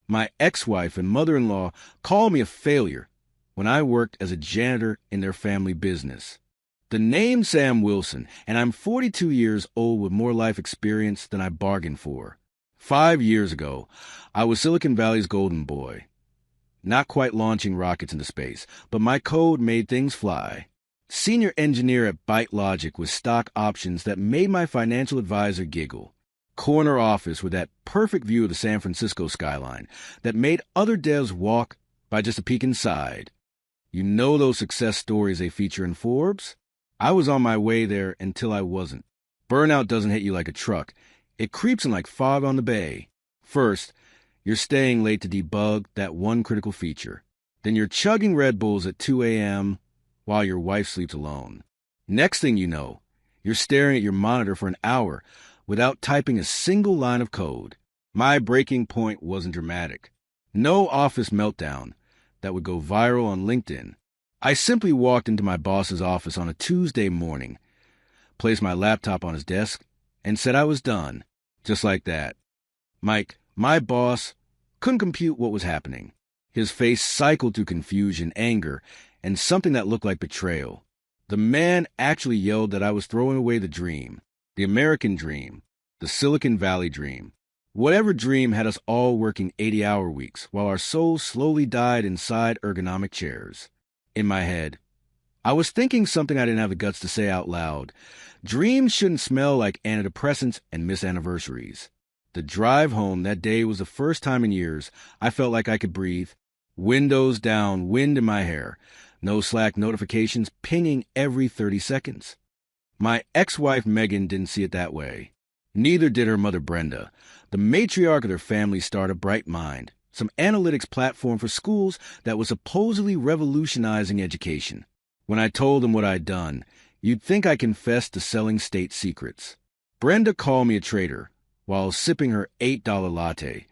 My ex-wife and mother-in-law called me a failure when I worked as a janitor in their family business. The name's Sam Wilson, and I'm 42 years old with more life experience than I bargained for. 5 years ago, I was Silicon Valley's golden boy. Not quite launching rockets into space, but my code made things fly. Senior engineer at ByteLogic with stock options that made my financial advisor giggle. Corner office with that perfect view of the San Francisco skyline that made other devs walk by just a peek inside. You know those success stories they feature in Forbes? I was on my way there until I wasn't. Burnout doesn't hit you like a truck. It creeps in like fog on the bay. First, you're staying late to debug that one critical feature. Then you're chugging Red Bulls at 2 a.m. while your wife sleeps alone. Next thing you know, you're staring at your monitor for an hour without typing a single line of code. My breaking point wasn't dramatic. No office meltdown that would go viral on LinkedIn. I simply walked into my boss's office on a Tuesday morning, placed my laptop on his desk, and said I was done. Just like that. Mike, my boss, couldn't compute what was happening. His face cycled through confusion, anger, and something that looked like betrayal. The man actually yelled that I was throwing away the dream. The American dream, the Silicon Valley dream. Whatever dream had us all working 80-hour weeks while our souls slowly died inside ergonomic chairs. In my head, I was thinking something I didn't have the guts to say out loud. Dreams shouldn't smell like antidepressants and missed anniversaries. The drive home that day was the first time in years I felt like I could breathe. Windows down, wind in my hair. No Slack notifications pinging every 30 seconds. My ex-wife Megan didn't see it that way. Neither did her mother Brenda, the matriarch of their family startup BrightMind, some analytics platform for schools that was supposedly revolutionizing education. When I told them what I'd done, you'd think I confessed to selling state secrets. Brenda called me a traitor while sipping her $8 latte,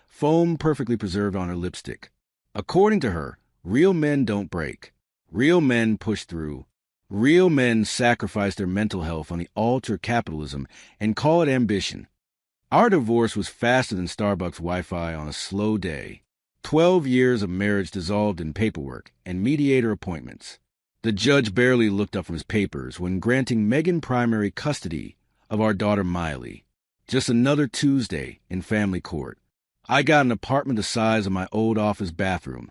foam perfectly preserved on her lipstick. According to her, real men don't break. Real men push through. Real men sacrifice their mental health on the altar of capitalism and call it ambition. Our divorce was faster than Starbucks Wi-Fi on a slow day. 12 years of marriage dissolved in paperwork and mediator appointments. The judge barely looked up from his papers when granting Megan primary custody of our daughter Miley. Just another Tuesday in family court. I got an apartment the size of my old office bathroom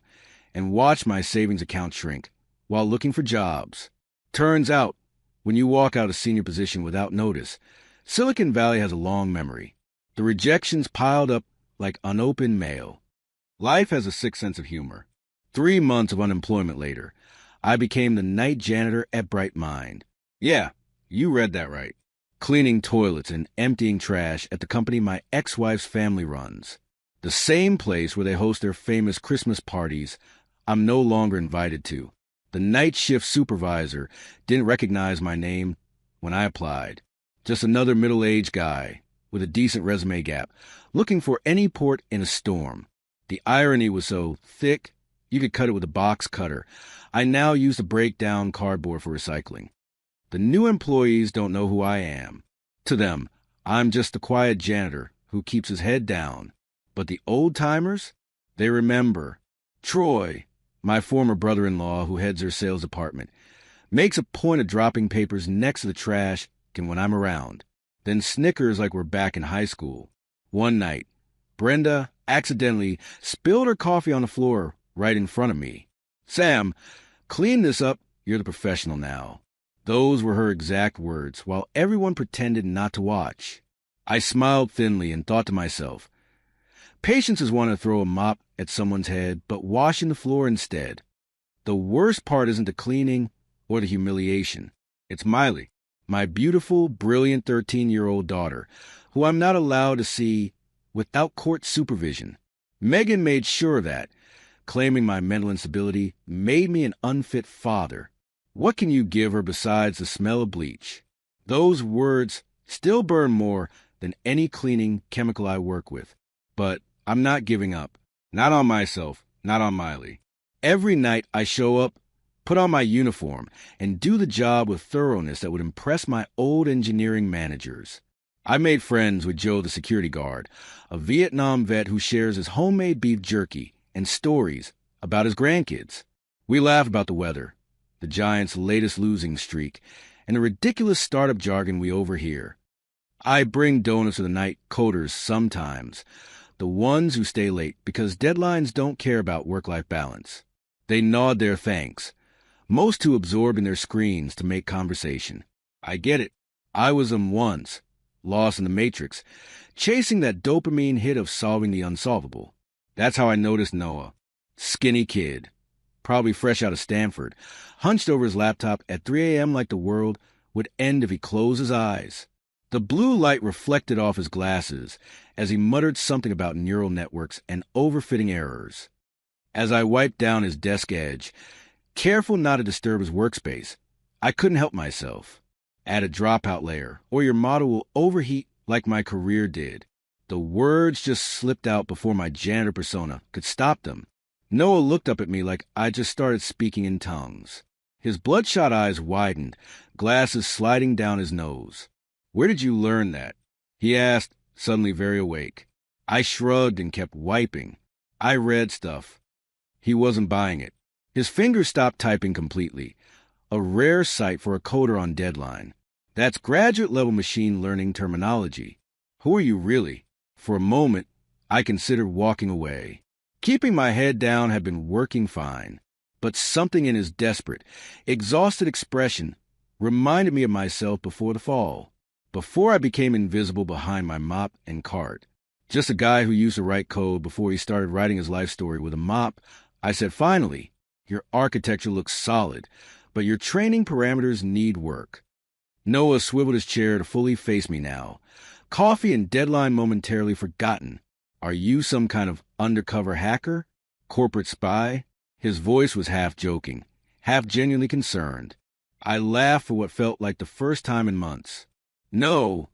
and watched my savings account shrink while looking for jobs. Turns out, when you walk out of senior position without notice, Silicon Valley has a long memory. The rejections piled up like unopened mail. Life has a sick sense of humor. 3 months of unemployment later, I became the night janitor at BrightMind. Yeah, you read that right. Cleaning toilets and emptying trash at the company my ex-wife's family runs. The same place where they host their famous Christmas parties I'm no longer invited to. The night shift supervisor didn't recognize my name when I applied. Just another middle-aged guy with a decent resume gap, looking for any port in a storm. The irony was so thick, you could cut it with a box cutter. I now use to break down cardboard for recycling. The new employees don't know who I am. To them, I'm just the quiet janitor who keeps his head down. But the old-timers, they remember. Troy, my former brother-in-law who heads their sales department, makes a point of dropping papers next to the trash when I'm around, then snickers like we're back in high school. One night, Brenda accidentally spilled her coffee on the floor right in front of me. Sam, clean this up, you're the professional now. Those were her exact words, while everyone pretended not to watch. I smiled thinly and thought to myself, patience is wanting to throw a mop at someone's head, but washing the floor instead. The worst part isn't the cleaning or the humiliation. It's Miley, my beautiful, brilliant 13-year-old daughter, who I'm not allowed to see without court supervision. Megan made sure of that, claiming my mental instability made me an unfit father. What can you give her besides the smell of bleach? Those words still burn more than any cleaning chemical I work with. But I'm not giving up. Not on myself, not on Miley. Every night I show up, put on my uniform, and do the job with thoroughness that would impress my old engineering managers. I made friends with Joe the security guard, a Vietnam vet who shares his homemade beef jerky and stories about his grandkids. We laugh about the weather, the Giants' latest losing streak, and the ridiculous startup jargon we overhear. I bring donuts to the night coders sometimes, the ones who stay late because deadlines don't care about work-life balance. They nod their thanks, most too absorbed in their screens to make conversation. I get it. I was them once, lost in the matrix, chasing that dopamine hit of solving the unsolvable. That's how I noticed Noah. Skinny kid, probably fresh out of Stanford, hunched over his laptop at 3 a.m. like the world would end if he closed his eyes. The blue light reflected off his glasses as he muttered something about neural networks and overfitting errors. As I wiped down his desk edge, careful not to disturb his workspace, I couldn't help myself. Add a dropout layer, or your model will overheat like my career did. The words just slipped out before my janitor persona could stop them. Noah looked up at me like I just started speaking in tongues. His bloodshot eyes widened, glasses sliding down his nose. "Where did you learn that?" he asked, suddenly very awake. I shrugged and kept wiping. I read stuff. He wasn't buying it. His fingers stopped typing completely, a rare sight for a coder on deadline. That's graduate-level machine learning terminology. Who are you really? For a moment, I considered walking away. Keeping my head down had been working fine, but something in his desperate, exhausted expression reminded me of myself before the fall, before I became invisible behind my mop and cart. Just a guy who used to write code before he started writing his life story with a mop. I said, "Finally, your architecture looks solid, but your training parameters need work." Noah swiveled his chair to fully face me now. Coffee and deadline momentarily forgotten. "Are you some kind of undercover hacker? Corporate spy?" His voice was half joking, half genuinely concerned. I laughed for what felt like the first time in months. "No,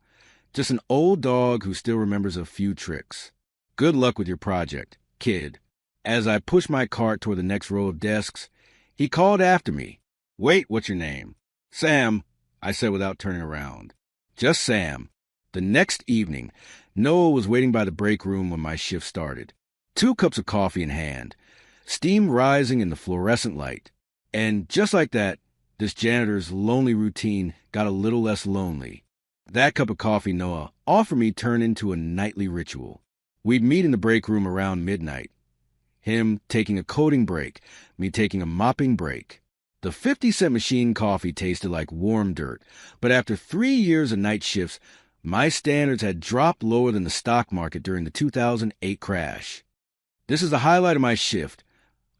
just an old dog who still remembers a few tricks. Good luck with your project, kid." As I pushed my cart toward the next row of desks, he called after me. "Wait, what's your name?" "Sam," I said without turning around. "Just Sam." The next evening, Noah was waiting by the break room when my shift started. 2 cups of coffee in hand, steam rising in the fluorescent light. And just like that, this janitor's lonely routine got a little less lonely. That cup of coffee Noah offered me turned into a nightly ritual. We'd meet in the break room around midnight. Him taking a coding break, me taking a mopping break. The 50-cent machine coffee tasted like warm dirt, but after 3 years of night shifts, my standards had dropped lower than the stock market during the 2008 crash. "This is the highlight of my shift,"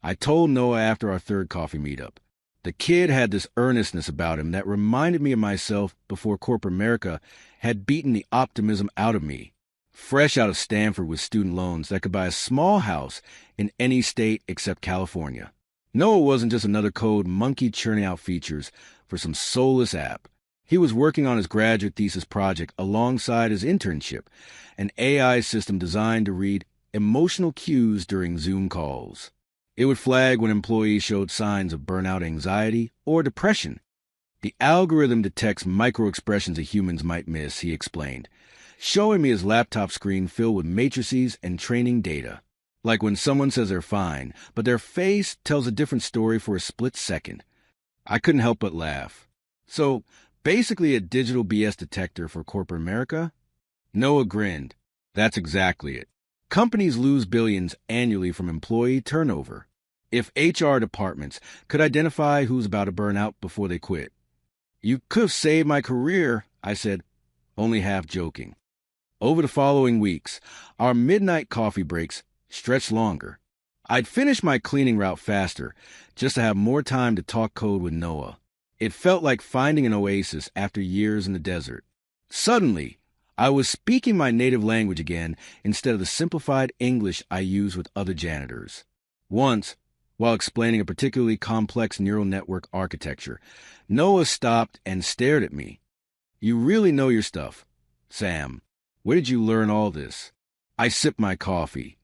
I told Noah after our third coffee meetup. The kid had this earnestness about him that reminded me of myself before corporate America had beaten the optimism out of me. Fresh out of Stanford with student loans that could buy a small house in any state except California. Noah wasn't just another code monkey churning out features for some soulless app. He was working on his graduate thesis project alongside his internship, an AI system designed to read emotional cues during Zoom calls. It would flag when employees showed signs of burnout anxiety or depression. The algorithm detects micro-expressions that humans might miss, he explained, showing me his laptop screen filled with matrices and training data. Like when someone says they're fine, but their face tells a different story for a split second. I couldn't help but laugh. "So, basically a digital BS detector for corporate America?" Noah grinned. "That's exactly it. Companies lose billions annually from employee turnover. If HR departments could identify who's about to burn out before they quit." "You could have saved my career," I said, only half joking. Over the following weeks, our midnight coffee breaks stretched longer. I'd finish my cleaning route faster just to have more time to talk code with Noah. It felt like finding an oasis after years in the desert. Suddenly, I was speaking my native language again instead of the simplified English I use with other janitors. Once, while explaining a particularly complex neural network architecture, Noah stopped and stared at me. "You really know your stuff, Sam. Where did you learn all this?" I sipped my coffee,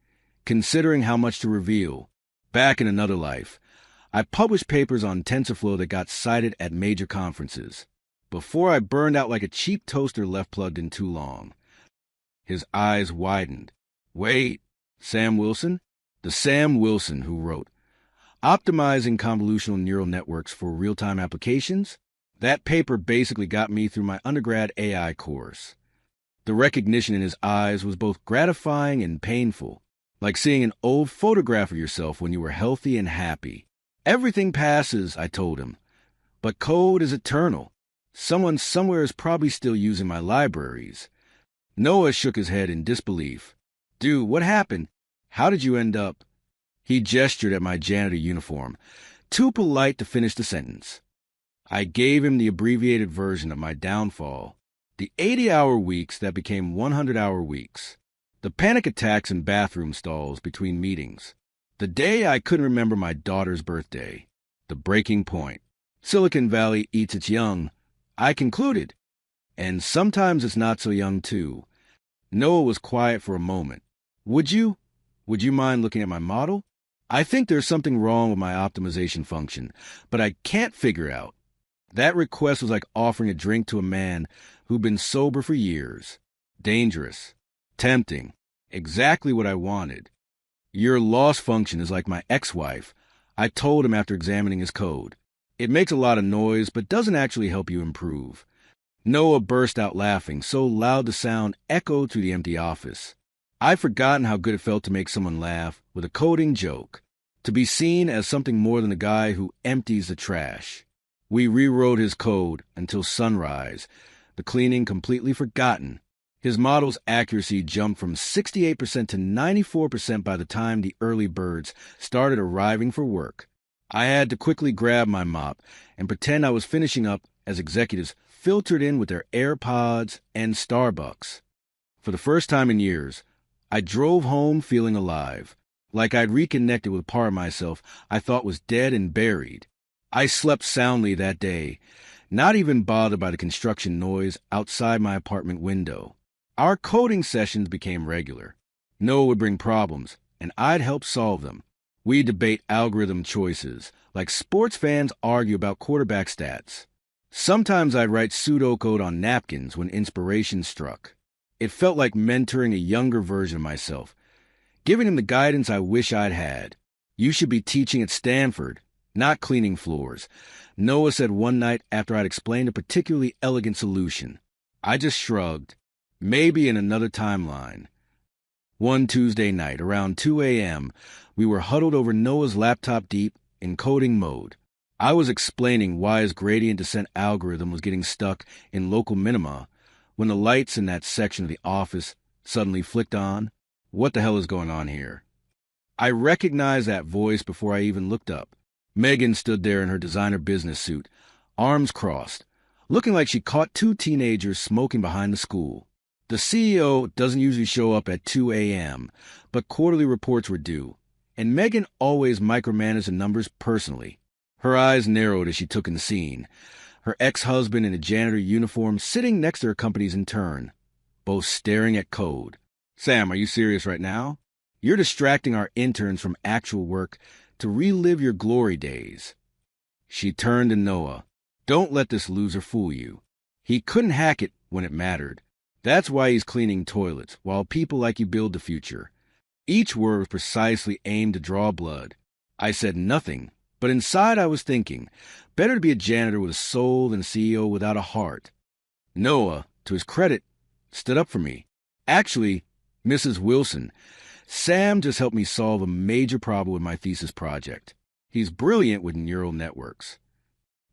considering how much to reveal. Back in another life, I published papers on TensorFlow that got cited at major conferences. before I burned out like a cheap toaster left plugged in too long. His eyes widened. Wait, Sam Wilson? The Sam Wilson who wrote Optimizing Convolutional Neural Networks for Real-Time Applications? That paper basically got me through my undergrad AI course. The recognition in his eyes was both gratifying and painful, like seeing an old photograph of yourself when you were healthy and happy. Everything passes, I told him, but code is eternal. Someone somewhere is probably still using my libraries. Noah shook his head in disbelief. Dude, what happened? How did you end up? He gestured at my janitor uniform, too polite to finish the sentence. I gave him the abbreviated version of my downfall, the 80-hour weeks that became 100-hour weeks, the panic attacks in bathroom stalls between meetings, the day I couldn't remember my daughter's birthday, the breaking point. Silicon Valley eats its young, I concluded. And sometimes it's not so young, too. Noah was quiet for a moment. Would you mind looking at my model? I think there's something wrong with my optimization function, but I can't figure out. That request was like offering a drink to a man who'd been sober for years. Dangerous. Tempting. Exactly what I wanted. Your loss function is like my ex-wife, I told him after examining his code. It makes a lot of noise, but doesn't actually help you improve. Noah burst out laughing, so loud the sound echoed through the empty office. I'd forgotten how good it felt to make someone laugh with a coding joke, to be seen as something more than the guy who empties the trash. We rewrote his code until sunrise, the cleaning completely forgotten. His model's accuracy jumped from 68% to 94% by the time the early birds started arriving for work. I had to quickly grab my mop and pretend I was finishing up as executives filtered in with their AirPods and Starbucks. For the first time in years, I drove home feeling alive, like I'd reconnected with a part of myself I thought was dead and buried. I slept soundly that day, not even bothered by the construction noise outside my apartment window. Our coding sessions became regular. Noah would bring problems, and I'd help solve them. We'd debate algorithm choices, like sports fans argue about quarterback stats. Sometimes I'd write pseudocode on napkins when inspiration struck. It felt like mentoring a younger version of myself, giving him the guidance I wish I'd had. You should be teaching at Stanford, not cleaning floors, Noah said one night after I'd explained a particularly elegant solution. I just shrugged. Maybe in another timeline. One Tuesday night, around 2 a.m., we were huddled over Noah's laptop deep in coding mode. I was explaining why his gradient descent algorithm was getting stuck in local minima when the lights in that section of the office suddenly flicked on. What the hell is going on here? I recognized that voice before I even looked up. Megan stood there in her designer business suit, arms crossed, looking like she caught two teenagers smoking behind the school. The CEO doesn't usually show up at 2 a.m., but quarterly reports were due, and Megan always micromanaged the numbers personally. Her eyes narrowed as she took in the scene, her ex-husband in a janitor uniform sitting next to her company's intern, both staring at code. Sam, are you serious right now? You're distracting our interns from actual work to relive your glory days. She turned to Noah. Don't let this loser fool you. He couldn't hack it when it mattered. That's why he's cleaning toilets, while people like you build the future. Each word was precisely aimed to draw blood. I said nothing, but inside I was thinking, better to be a janitor with a soul than a CEO without a heart. Noah, to his credit, stood up for me. Actually, Mrs. Wilson, Sam just helped me solve a major problem with my thesis project. He's brilliant with neural networks.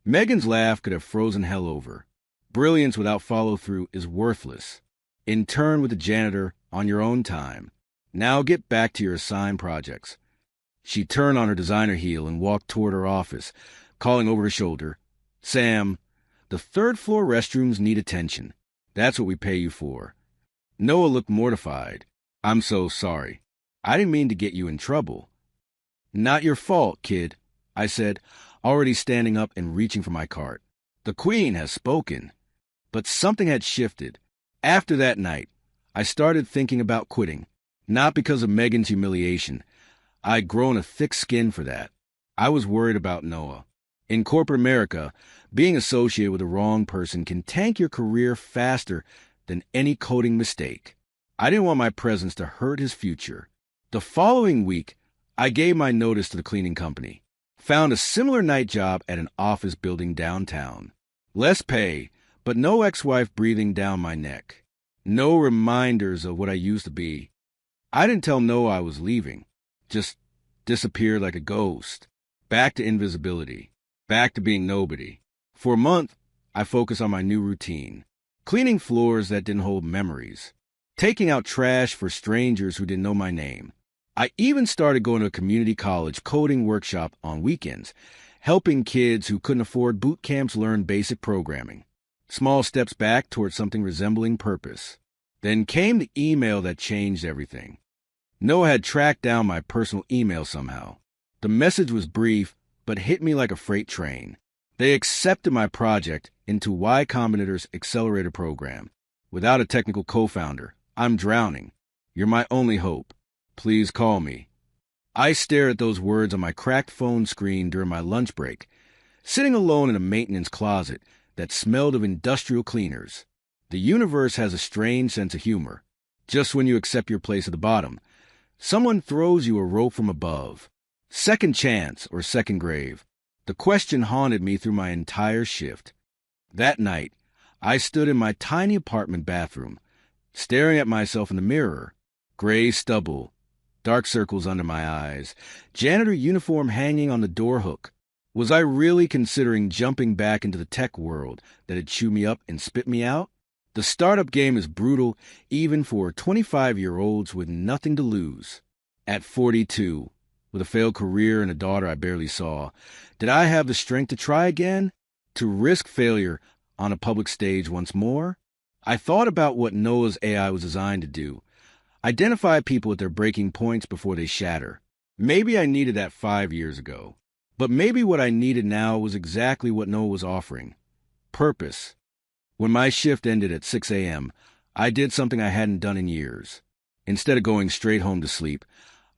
Megan's laugh could have frozen hell over. Brilliance without follow-through is worthless. Intern with the janitor on your own time. Now get back to your assigned projects. She turned on her designer heel and walked toward her office, calling over her shoulder, Sam, the third-floor restrooms need attention. That's what we pay you for. Noah looked mortified. I'm so sorry. I didn't mean to get you in trouble. Not your fault, kid, I said, already standing up and reaching for my cart. The Queen has spoken. But something had shifted. After that night, I started thinking about quitting, not because of Megan's humiliation. I'd grown a thick skin for that. I was worried about Noah. In corporate America, being associated with the wrong person can tank your career faster than any coding mistake. I didn't want my presence to hurt his future. The following week, I gave my notice to the cleaning company. Found a similar night job at an office building downtown. Less pay, but no ex-wife breathing down my neck. No reminders of what I used to be. I didn't tell Noah I was leaving. Just disappeared like a ghost. Back to invisibility. Back to being nobody. For a month, I focused on my new routine. Cleaning floors that didn't hold memories. Taking out trash for strangers who didn't know my name. I even started going to a community college coding workshop on weekends, helping kids who couldn't afford boot camps learn basic programming. Small steps back towards something resembling purpose. Then came the email that changed everything. Noah had tracked down my personal email somehow. The message was brief, but hit me like a freight train. They accepted my project into Y Combinator's accelerator program. Without a technical co-founder, I'm drowning. You're my only hope. Please call me. I stared at those words on my cracked phone screen during my lunch break, sitting alone in a maintenance closet that smelled of industrial cleaners. The universe has a strange sense of humor. Just when you accept your place at the bottom, someone throws you a rope from above. Second chance or second grave. The question haunted me through my entire shift. That night, I stood in my tiny apartment bathroom, staring at myself in the mirror. Gray stubble, dark circles under my eyes, janitor uniform hanging on the door hook. Was I really considering jumping back into the tech world that had chewed me up and spit me out? The startup game is brutal even for 25-year-olds with nothing to lose. At 42, with a failed career and a daughter I barely saw, did I have the strength to try again? To risk failure on a public stage once more? I thought about what Noah's AI was designed to do. Identify people at their breaking points before they shatter. Maybe I needed that 5 years ago. But maybe what I needed now was exactly what Noah was offering. Purpose. When my shift ended at 6 a.m., I did something I hadn't done in years. Instead of going straight home to sleep,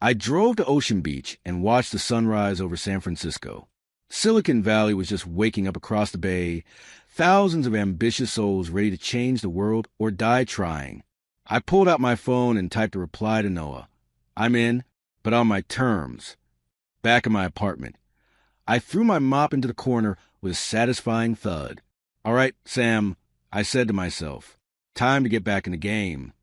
I drove to Ocean Beach and watched the sunrise over San Francisco. Silicon Valley was just waking up across the bay, thousands of ambitious souls ready to change the world or die trying. I pulled out my phone and typed a reply to Noah. I'm in, but on my terms. Back in my apartment, I threw my mop into the corner with a satisfying thud. All right, Sam, I said to myself, time to get back in the game.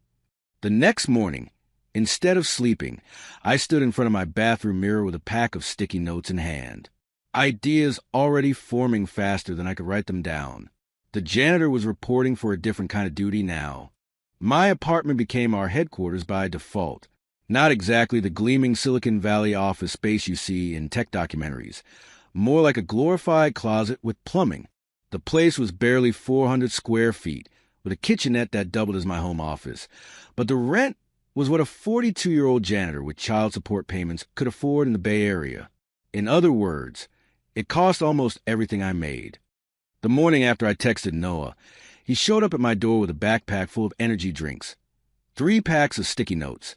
The next morning, instead of sleeping, I stood in front of my bathroom mirror with a pack of sticky notes in hand. Ideas already forming faster than I could write them down. The janitor was reporting for a different kind of duty now. My apartment became our headquarters by default. Not exactly the gleaming Silicon Valley office space you see in tech documentaries. More like a glorified closet with plumbing. The place was barely 400 square feet, with a kitchenette that doubled as my home office. But the rent was what a 42-year-old janitor with child support payments could afford in the Bay Area. In other words, it cost almost everything I made. The morning after I texted Noah, he showed up at my door with a backpack full of energy drinks, 3 packs of sticky notes,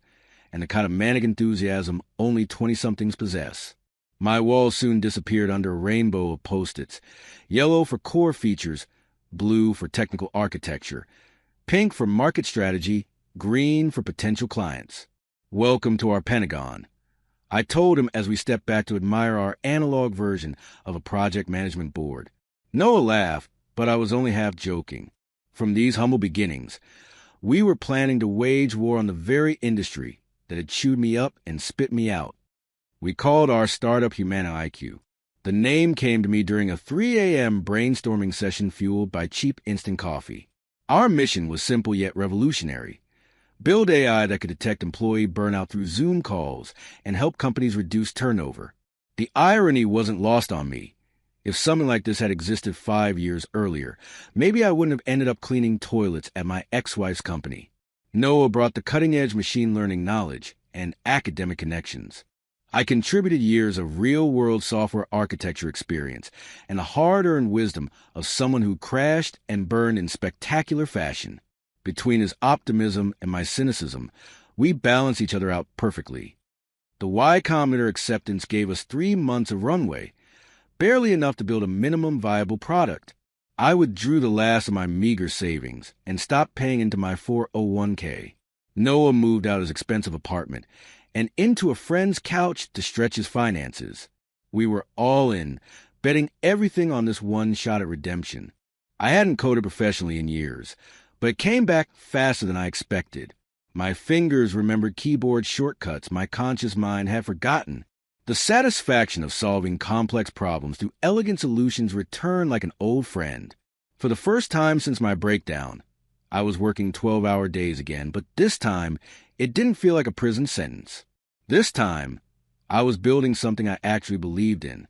and the kind of manic enthusiasm only 20-somethings possess. My walls soon disappeared under a rainbow of Post-its, yellow for core features, blue for technical architecture, pink for market strategy, green for potential clients. Welcome to our Pentagon. I told him as we stepped back to admire our analog version of a project management board. Noah laughed, but I was only half joking. From these humble beginnings, we were planning to wage war on the very industry that had chewed me up and spit me out. We called our startup Humana IQ. The name came to me during a 3 a.m. brainstorming session fueled by cheap instant coffee. Our mission was simple yet revolutionary. Build AI that could detect employee burnout through Zoom calls and help companies reduce turnover. The irony wasn't lost on me. If something like this had existed 5 years earlier, maybe I wouldn't have ended up cleaning toilets at my ex-wife's company. Noah brought the cutting-edge machine learning knowledge and academic connections. I contributed years of real-world software architecture experience and the hard-earned wisdom of someone who crashed and burned in spectacular fashion. Between his optimism and my cynicism, we balanced each other out perfectly. The Y Combinator acceptance gave us 3 months of runway, barely enough to build a minimum viable product. I withdrew the last of my meager savings and stopped paying into my 401k. Noah moved out of his expensive apartment and into a friend's couch to stretch his finances. We were all in, betting everything on this one shot at redemption. I hadn't coded professionally in years, but it came back faster than I expected. My fingers remembered keyboard shortcuts my conscious mind had forgotten. The satisfaction of solving complex problems through elegant solutions returned like an old friend. For the first time since my breakdown, I was working 12-hour days again, but this time, it didn't feel like a prison sentence. This time, I was building something I actually believed in.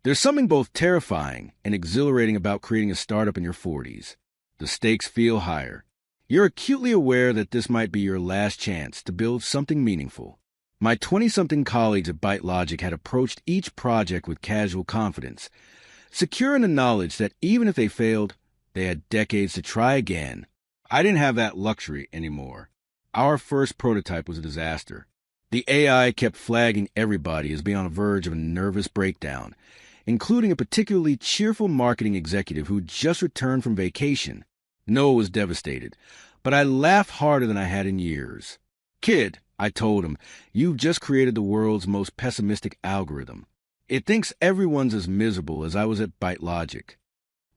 There's something both terrifying and exhilarating about creating a startup in your 40s. The stakes feel higher. You're acutely aware that this might be your last chance to build something meaningful. My 20-something colleagues at ByteLogic had approached each project with casual confidence, secure in the knowledge that even if they failed, they had decades to try again. I didn't have that luxury anymore. Our first prototype was a disaster. The AI kept flagging everybody as being on the verge of a nervous breakdown, including a particularly cheerful marketing executive who just returned from vacation. Noah was devastated, but I laughed harder than I had in years. "Kid," I told him, "you've just created the world's most pessimistic algorithm. It thinks everyone's as miserable as I was at ByteLogic."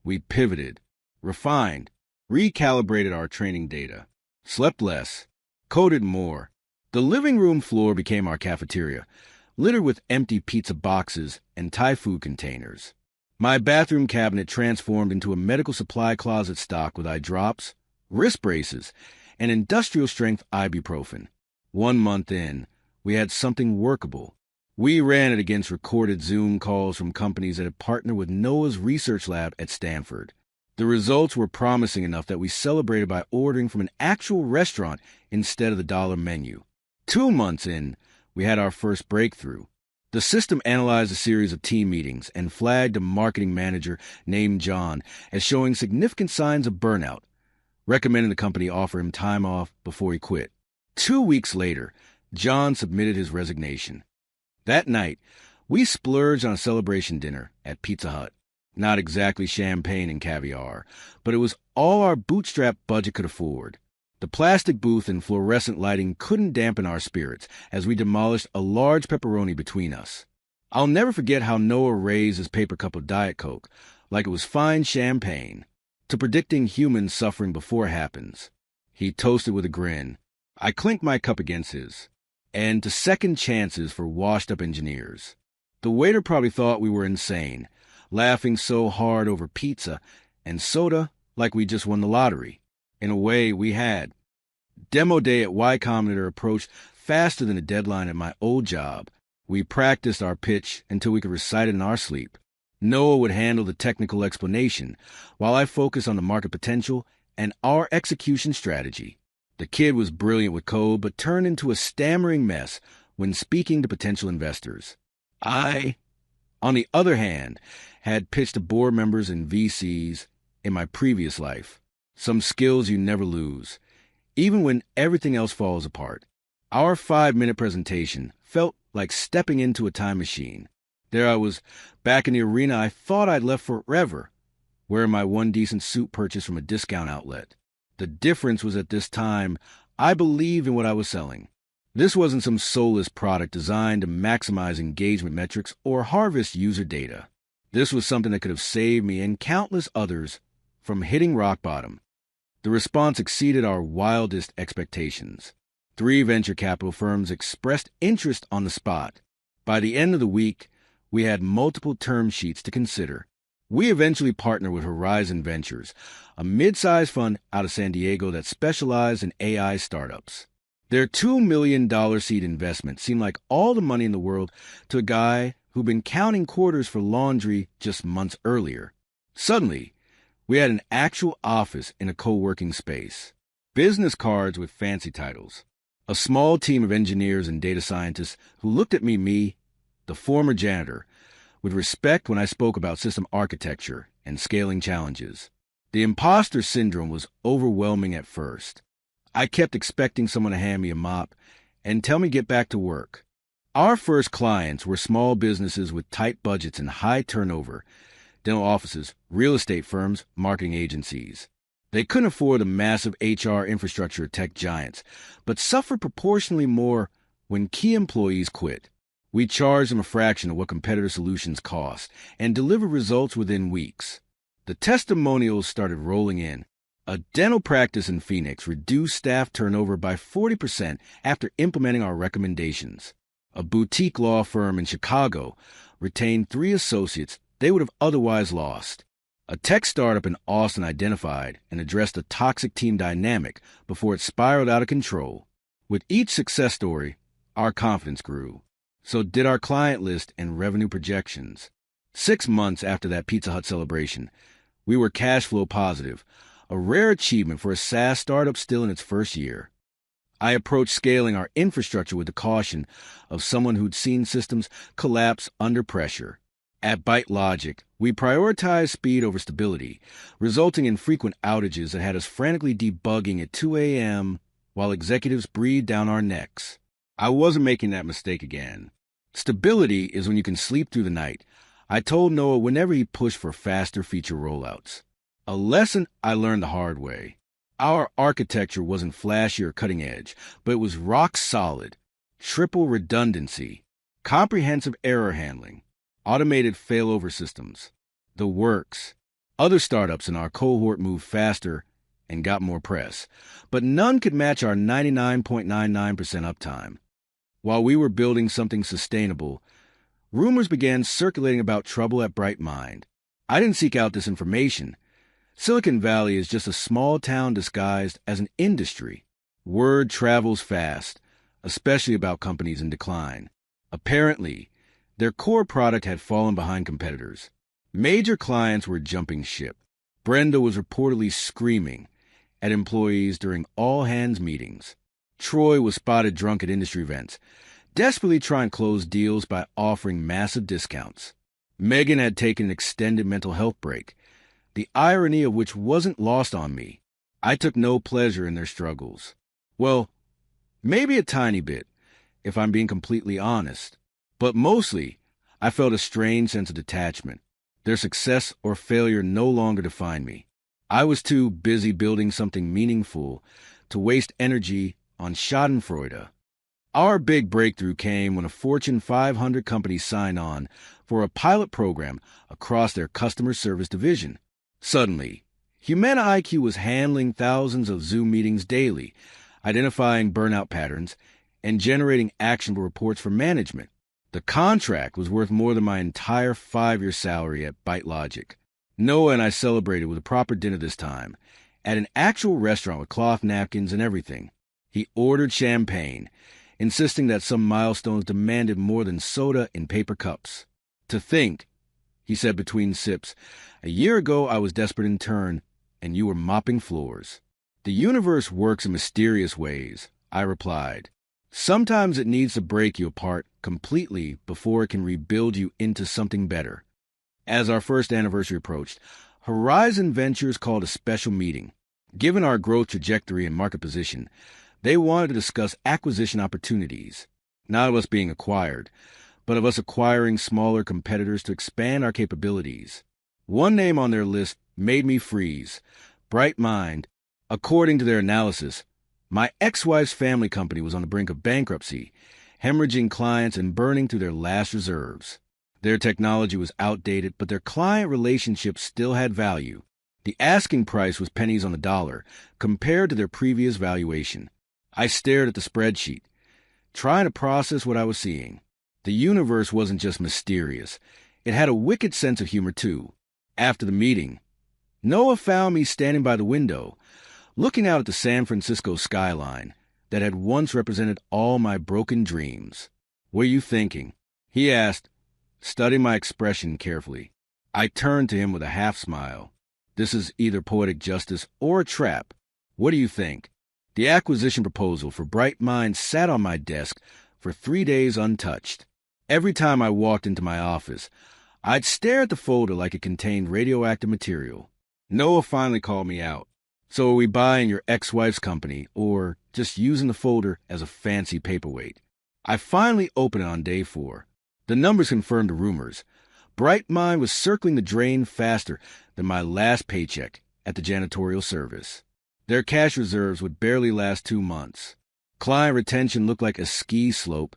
We pivoted, refined, recalibrated our training data, slept less, coded more. The living room floor became our cafeteria, littered with empty pizza boxes and Thai food containers. My bathroom cabinet transformed into a medical supply closet stocked with eye drops, wrist braces, and industrial-strength ibuprofen. 1 month in, we had something workable. We ran it against recorded Zoom calls from companies that had partnered with Noah's research lab at Stanford. The results were promising enough that we celebrated by ordering from an actual restaurant instead of the dollar menu. 2 months in, we had our first breakthrough. The system analyzed a series of team meetings and flagged a marketing manager named John as showing significant signs of burnout, recommending the company offer him time off before he quit. 2 weeks later, John submitted his resignation. That night, we splurged on a celebration dinner at Pizza Hut. Not exactly champagne and caviar, but it was all our bootstrap budget could afford. The plastic booth and fluorescent lighting couldn't dampen our spirits as we demolished a large pepperoni between us. I'll never forget how Noah raised his paper cup of Diet Coke, like it was fine champagne, to predicting human suffering before it happens. He toasted with a grin. I clinked my cup against his. And to second chances for washed-up engineers. The waiter probably thought we were insane, laughing so hard over pizza and soda like we just won the lottery. In a way, we had. Demo day at Y Combinator approached faster than a deadline at my old job. We practiced our pitch until we could recite it in our sleep. Noah would handle the technical explanation, while I focused on the market potential and our execution strategy. The kid was brilliant with code, but turned into a stammering mess when speaking to potential investors. I, on the other hand, had pitched to board members and VCs in my previous life. Some skills you never lose, even when everything else falls apart. Our 5-minute presentation felt like stepping into a time machine. There I was, back in the arena I thought I'd left forever, wearing my one decent suit purchased from a discount outlet. The difference was at this time, I believed in what I was selling. This wasn't some soulless product designed to maximize engagement metrics or harvest user data. This was something that could have saved me and countless others from hitting rock bottom. The response exceeded our wildest expectations. 3 venture capital firms expressed interest on the spot. By the end of the week, we had multiple term sheets to consider. We eventually partnered with Horizon Ventures, a mid-sized fund out of San Diego that specialized in AI startups. Their $2 million seed investment seemed like all the money in the world to a guy who'd been counting quarters for laundry just months earlier. Suddenly, we had an actual office in a co-working space. Business cards with fancy titles. A small team of engineers and data scientists who looked at me, the former janitor, with respect when I spoke about system architecture and scaling challenges. The imposter syndrome was overwhelming at first. I kept expecting someone to hand me a mop and tell me to get back to work. Our first clients were small businesses with tight budgets and high turnover: dental offices, real estate firms, marketing agencies. They couldn't afford the massive HR infrastructure of tech giants, but suffered proportionally more when key employees quit. We charged them a fraction of what competitor solutions cost and delivered results within weeks. The testimonials started rolling in. A dental practice in Phoenix reduced staff turnover by 40% after implementing our recommendations. A boutique law firm in Chicago retained 3 associates they would have otherwise lost. A tech startup in Austin identified and addressed a toxic team dynamic before it spiraled out of control. With each success story, our confidence grew. So did our client list and revenue projections. 6 months after that Pizza Hut celebration, we were cash flow positive, a rare achievement for a SaaS startup still in its first year. I approached scaling our infrastructure with the caution of someone who'd seen systems collapse under pressure. At ByteLogic, we prioritized speed over stability, resulting in frequent outages that had us frantically debugging at 2 a.m. while executives breathed down our necks. I wasn't making that mistake again. Stability is when you can sleep through the night, I told Noah whenever he pushed for faster feature rollouts. A lesson I learned the hard way. Our architecture wasn't flashy or cutting edge, but it was rock solid. Triple redundancy, comprehensive error handling, automated failover systems. The works. Other startups in our cohort moved faster and got more press, but none could match our 99.99% uptime. While we were building something sustainable, rumors began circulating about trouble at BrightMind. I didn't seek out this information. Silicon Valley is just a small town disguised as an industry. Word travels fast, especially about companies in decline. Apparently, their core product had fallen behind competitors. Major clients were jumping ship. Brenda was reportedly screaming at employees during all-hands meetings. Troy was spotted drunk at industry events, desperately trying to close deals by offering massive discounts. Megan had taken an extended mental health break, the irony of which wasn't lost on me. I took no pleasure in their struggles. Well, maybe a tiny bit, if I'm being completely honest. But mostly, I felt a strange sense of detachment. Their success or failure no longer defined me. I was too busy building something meaningful to waste energy on schadenfreude. Our big breakthrough came when a Fortune 500 company signed on for a pilot program across their customer service division. Suddenly, Humana IQ was handling thousands of Zoom meetings daily, identifying burnout patterns, and generating actionable reports for management. The contract was worth more than my entire 5-year salary at ByteLogic. Noah and I celebrated with a proper dinner this time, at an actual restaurant with cloth napkins and everything. He ordered champagne, insisting that some milestones demanded more than soda in paper cups. To think, he said between sips, a year ago I was desperate in turn, and you were mopping floors. The universe works in mysterious ways, I replied. Sometimes it needs to break you apart completely before it can rebuild you into something better. As our first anniversary approached, Horizon Ventures called a special meeting. Given our growth trajectory and market position, they wanted to discuss acquisition opportunities, not of us being acquired, but of us acquiring smaller competitors to expand our capabilities. One name on their list made me freeze: BrightMind. According to their analysis, my ex-wife's family company was on the brink of bankruptcy, hemorrhaging clients and burning through their last reserves. Their technology was outdated, but their client relationships still had value. The asking price was pennies on the dollar compared to their previous valuation. I stared at the spreadsheet, trying to process what I was seeing. The universe wasn't just mysterious. It had a wicked sense of humor, too. After the meeting, Noah found me standing by the window, looking out at the San Francisco skyline that had once represented all my broken dreams. "What are you thinking?" he asked, studying my expression carefully. I turned to him with a half-smile. "This is either poetic justice or a trap. What do you think?" The acquisition proposal for BrightMind sat on my desk for 3 days untouched. Every time I walked into my office, I'd stare at the folder like it contained radioactive material. Noah finally called me out. "So are we buying your ex-wife's company, or just using the folder as a fancy paperweight?" I finally opened it on day 4. The numbers confirmed the rumors. Brightmind was circling the drain faster than my last paycheck at the janitorial service. Their cash reserves would barely last 2 months. Client retention looked like a ski slope,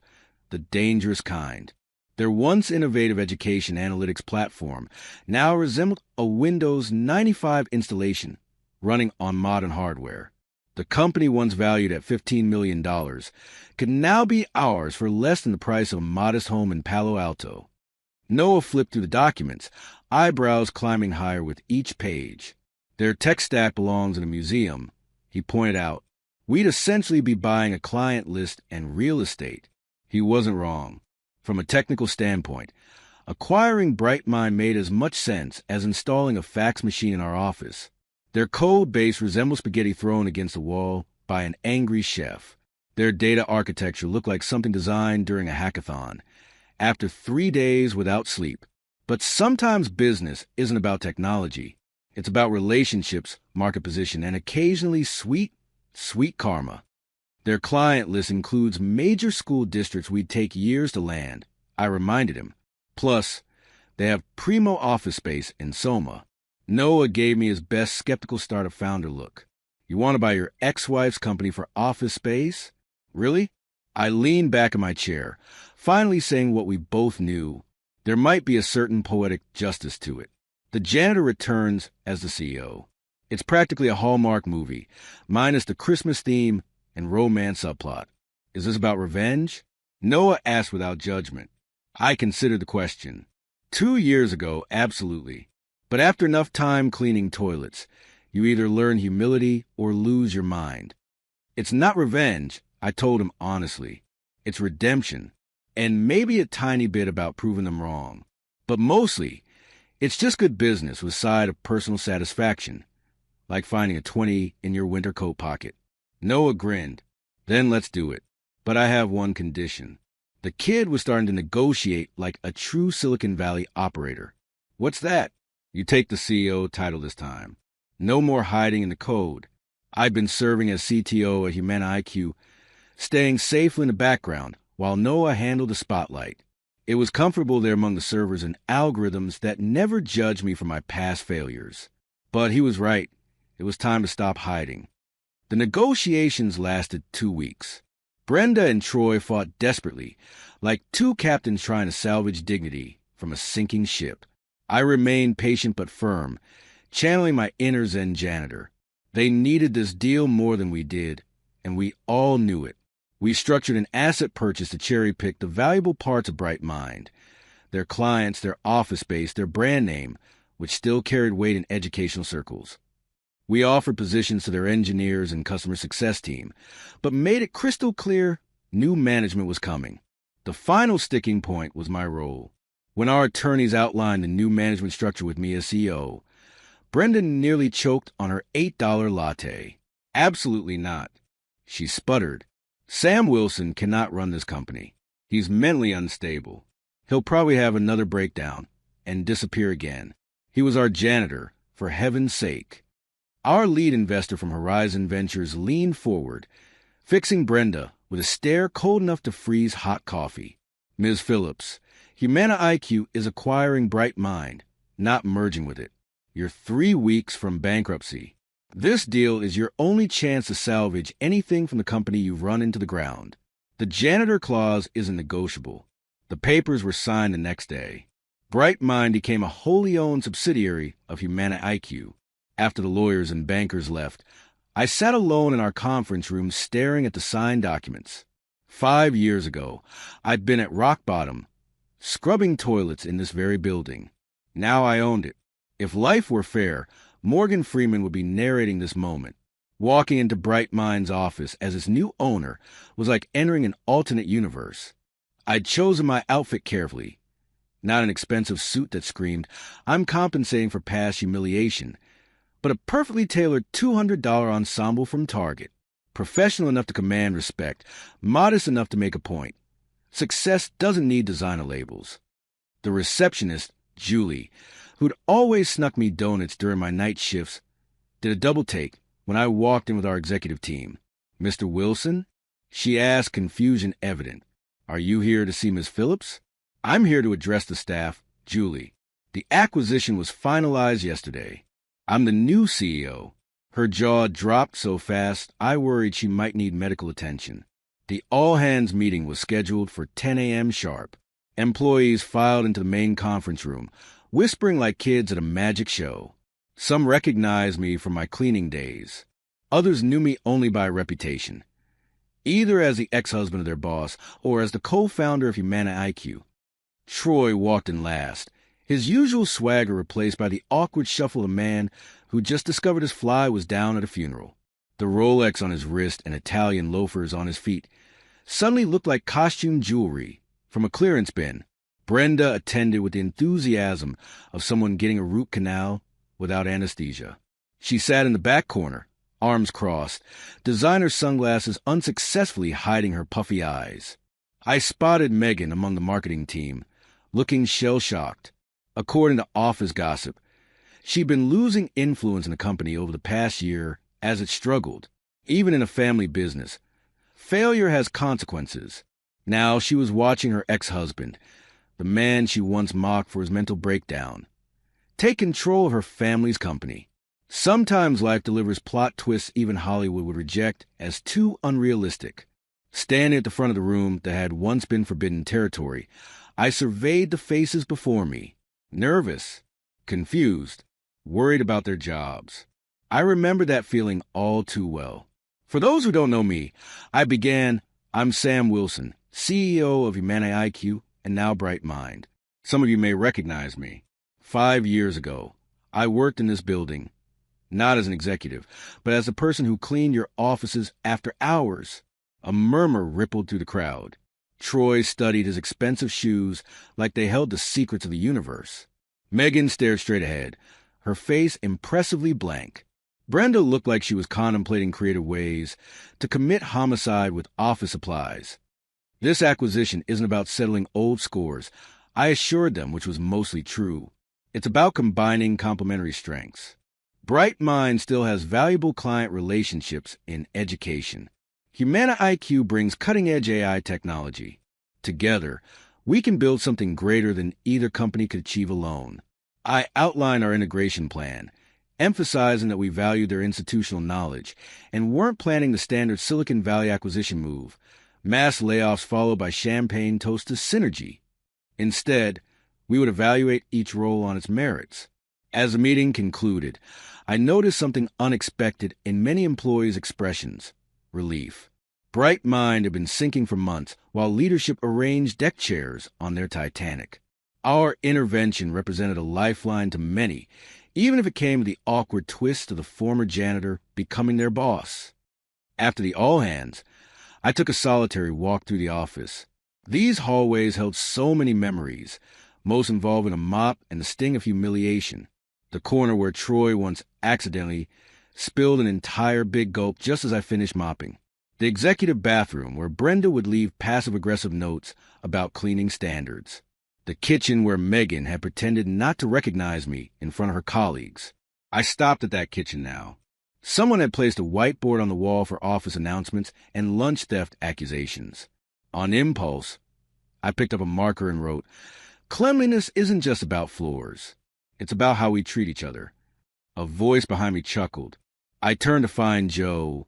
the dangerous kind. Their once innovative education analytics platform now resembled a Windows 95 installation running on modern hardware. The company, once valued at $15 million, could now be ours for less than the price of a modest home in Palo Alto. Noah flipped through the documents, eyebrows climbing higher with each page. Their tech stack belongs in a museum, he pointed out. We'd essentially be buying a client list and real estate. He wasn't wrong. From a technical standpoint, acquiring Brightmind made as much sense as installing a fax machine in our office. Their code base resembled spaghetti thrown against a wall by an angry chef. Their data architecture looked like something designed during a hackathon, after 3 days without sleep. But sometimes business isn't about technology. It's about relationships, market position, and occasionally sweet karma. Their client list includes major school districts we'd take years to land, I reminded him. Plus, they have primo office space in Soma. Noah gave me his best skeptical startup founder look. You want to buy your ex-wife's company for office space? Really? I leaned back in my chair, finally saying what we both knew. There might be a certain poetic justice to it. The janitor returns as the CEO. It's practically a Hallmark movie, minus the Christmas theme and romance subplot. Is this about revenge? Noah asked without judgment. I considered the question. 2 years ago, absolutely. But after enough time cleaning toilets, you either learn humility or lose your mind. It's not revenge, I told him honestly. It's redemption, and maybe a tiny bit about proving them wrong. But mostly, it's just good business with a side of personal satisfaction, like finding a 20 in your winter coat pocket. Noah grinned. Then let's do it. But I have one condition. The kid was starting to negotiate like a true Silicon Valley operator. What's that? You take the CEO title this time. No more hiding in the code. I've been serving as CTO at Humana IQ, staying safely in the background while Noah handled the spotlight. It was comfortable there among the servers and algorithms that never judged me for my past failures. But he was right. It was time to stop hiding. The negotiations lasted 2 weeks. Brenda and Troy fought desperately, like two captains trying to salvage dignity from a sinking ship. I remained patient but firm, channeling my inner Zen janitor. They needed this deal more than we did, and we all knew it. We structured an asset purchase to cherry-pick the valuable parts of Brightmind, their clients, their office space, their brand name, which still carried weight in educational circles. We offered positions to their engineers and customer success team, but made it crystal clear new management was coming. The final sticking point was my role. When our attorneys outlined the new management structure with me as CEO, Brenda nearly choked on her $8 latte. Absolutely not. She sputtered. Sam Wilson cannot run this company. He's mentally unstable. He'll probably have another breakdown and disappear again. He was our janitor, for heaven's sake. Our lead investor from Horizon Ventures leaned forward, fixing Brenda with a stare cold enough to freeze hot coffee. Ms. Phillips, Humana IQ is acquiring Brightmind, not merging with it. You're 3 weeks from bankruptcy. This deal is your only chance to salvage anything from the company you've run into the ground. The janitor clause isn't negotiable. The papers were signed the next day. Brightmind became a wholly owned subsidiary of Humana IQ. After the lawyers and bankers left, I sat alone in our conference room staring at the signed documents. 5 years ago, I'd been at rock bottom, scrubbing toilets in this very building. Now I owned it. If life were fair, Morgan Freeman would be narrating this moment. Walking into Brightmind's office as its new owner was like entering an alternate universe. I'd chosen my outfit carefully. Not an expensive suit that screamed, I'm compensating for past humiliation, but a perfectly tailored $200 ensemble from Target. Professional enough to command respect, modest enough to make a point. Success doesn't need designer labels. The receptionist, Julie, who'd always snuck me donuts during my night shifts, did a double take when I walked in with our executive team. Mr. Wilson? She asked, confusion evident. Are you here to see Miss Phillips? I'm here to address the staff, Julie. The acquisition was finalized yesterday. I'm the new CEO. Her jaw dropped so fast, I worried she might need medical attention. The all-hands meeting was scheduled for 10 a.m. sharp. Employees filed into the main conference room, whispering like kids at a magic show. Some recognized me from my cleaning days. Others knew me only by reputation, either as the ex-husband of their boss or as the co-founder of Humana IQ. Troy walked in last, his usual swagger replaced by the awkward shuffle of a man who just discovered his fly was down at a funeral. The Rolex on his wrist and Italian loafers on his feet suddenly looked like costume jewelry from a clearance bin. Brenda attended with the enthusiasm of someone getting a root canal without anesthesia. She sat in the back corner, arms crossed, designer sunglasses unsuccessfully hiding her puffy eyes. I spotted Megan among the marketing team, looking shell-shocked. According to office gossip, she'd been losing influence in the company over the past year as it struggled, even in a family business. Failure has consequences. Now she was watching her ex-husband, the man she once mocked for his mental breakdown, take control of her family's company. Sometimes life delivers plot twists even Hollywood would reject as too unrealistic. Standing at the front of the room that had once been forbidden territory, I surveyed the faces before me, nervous, confused, worried about their jobs. I remember that feeling all too well. For those who don't know me, I'm Sam Wilson, CEO of Humana IQ and now Bright Mind. Some of you may recognize me. 5 years ago, I worked in this building, not as an executive, but as the person who cleaned your offices after hours. A murmur rippled through the crowd. Troy studied his expensive shoes like they held the secrets of the universe. Megan stared straight ahead, her face impressively blank. Brenda looked like she was contemplating creative ways to commit homicide with office supplies. This acquisition isn't about settling old scores, I assured them, which was mostly true. It's about combining complementary strengths. Bright Mind still has valuable client relationships in education. Humana IQ brings cutting-edge AI technology. Together, we can build something greater than either company could achieve alone. I outlined our integration plan, emphasizing that we valued their institutional knowledge and weren't planning the standard Silicon Valley acquisition move, mass layoffs followed by champagne toast to synergy. Instead, we would evaluate each role on its merits. As the meeting concluded, I noticed something unexpected in many employees' expressions: relief. Bright Mind had been sinking for months while leadership arranged deck chairs on their Titanic. Our intervention represented a lifeline to many, even if it came with the awkward twist of the former janitor becoming their boss. After the all-hands, I took a solitary walk through the office. These hallways held so many memories, most involving a mop and the sting of humiliation. The corner where Troy once accidentally spilled an entire big gulp just as I finished mopping. The executive bathroom where Brenda would leave passive-aggressive notes about cleaning standards. The kitchen where Megan had pretended not to recognize me in front of her colleagues. I stopped at that kitchen now. Someone had placed a whiteboard on the wall for office announcements and lunch theft accusations. On impulse, I picked up a marker and wrote, "Cleanliness isn't just about floors. It's about how we treat each other." A voice behind me chuckled. I turned to find Joe,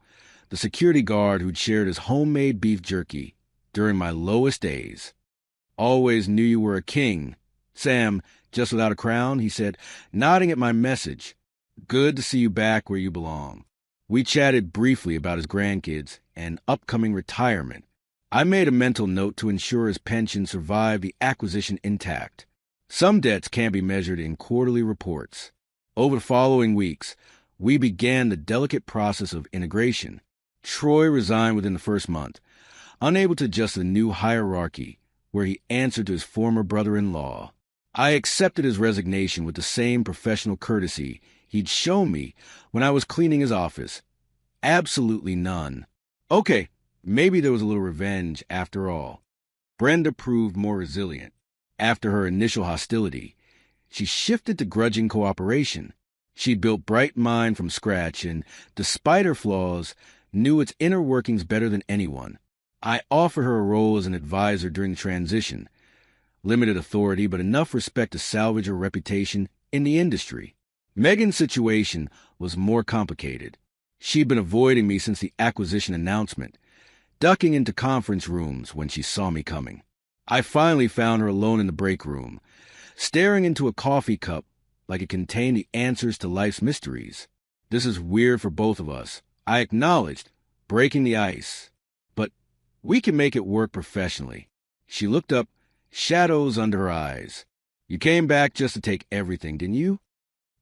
the security guard who'd shared his homemade beef jerky during my lowest days. "Always knew you were a king, Sam, just without a crown," he said, nodding at my message. "Good to see you back where you belong." We chatted briefly about his grandkids and upcoming retirement. I made a mental note to ensure his pension survived the acquisition intact. Some debts can't be measured in quarterly reports. Over the following weeks, we began the delicate process of integration. Troy resigned within the first month, unable to adjust to the new hierarchy where he answered to his former brother-in-law. I accepted his resignation with the same professional courtesy he'd shown me when I was cleaning his office. Absolutely none. Okay, maybe there was a little revenge after all. Brenda proved more resilient. After her initial hostility, she shifted to grudging cooperation. She'd built Bright Mind from scratch and, despite her flaws, knew its inner workings better than anyone. I offered her a role as an advisor during the transition. Limited authority, but enough respect to salvage her reputation in the industry. Megan's situation was more complicated. She'd been avoiding me since the acquisition announcement, ducking into conference rooms when she saw me coming. I finally found her alone in the break room, staring into a coffee cup like it contained the answers to life's mysteries. This is weird for both of us, I acknowledged, breaking the ice. But we can make it work professionally. She looked up, shadows under her eyes. You came back just to take everything, didn't you?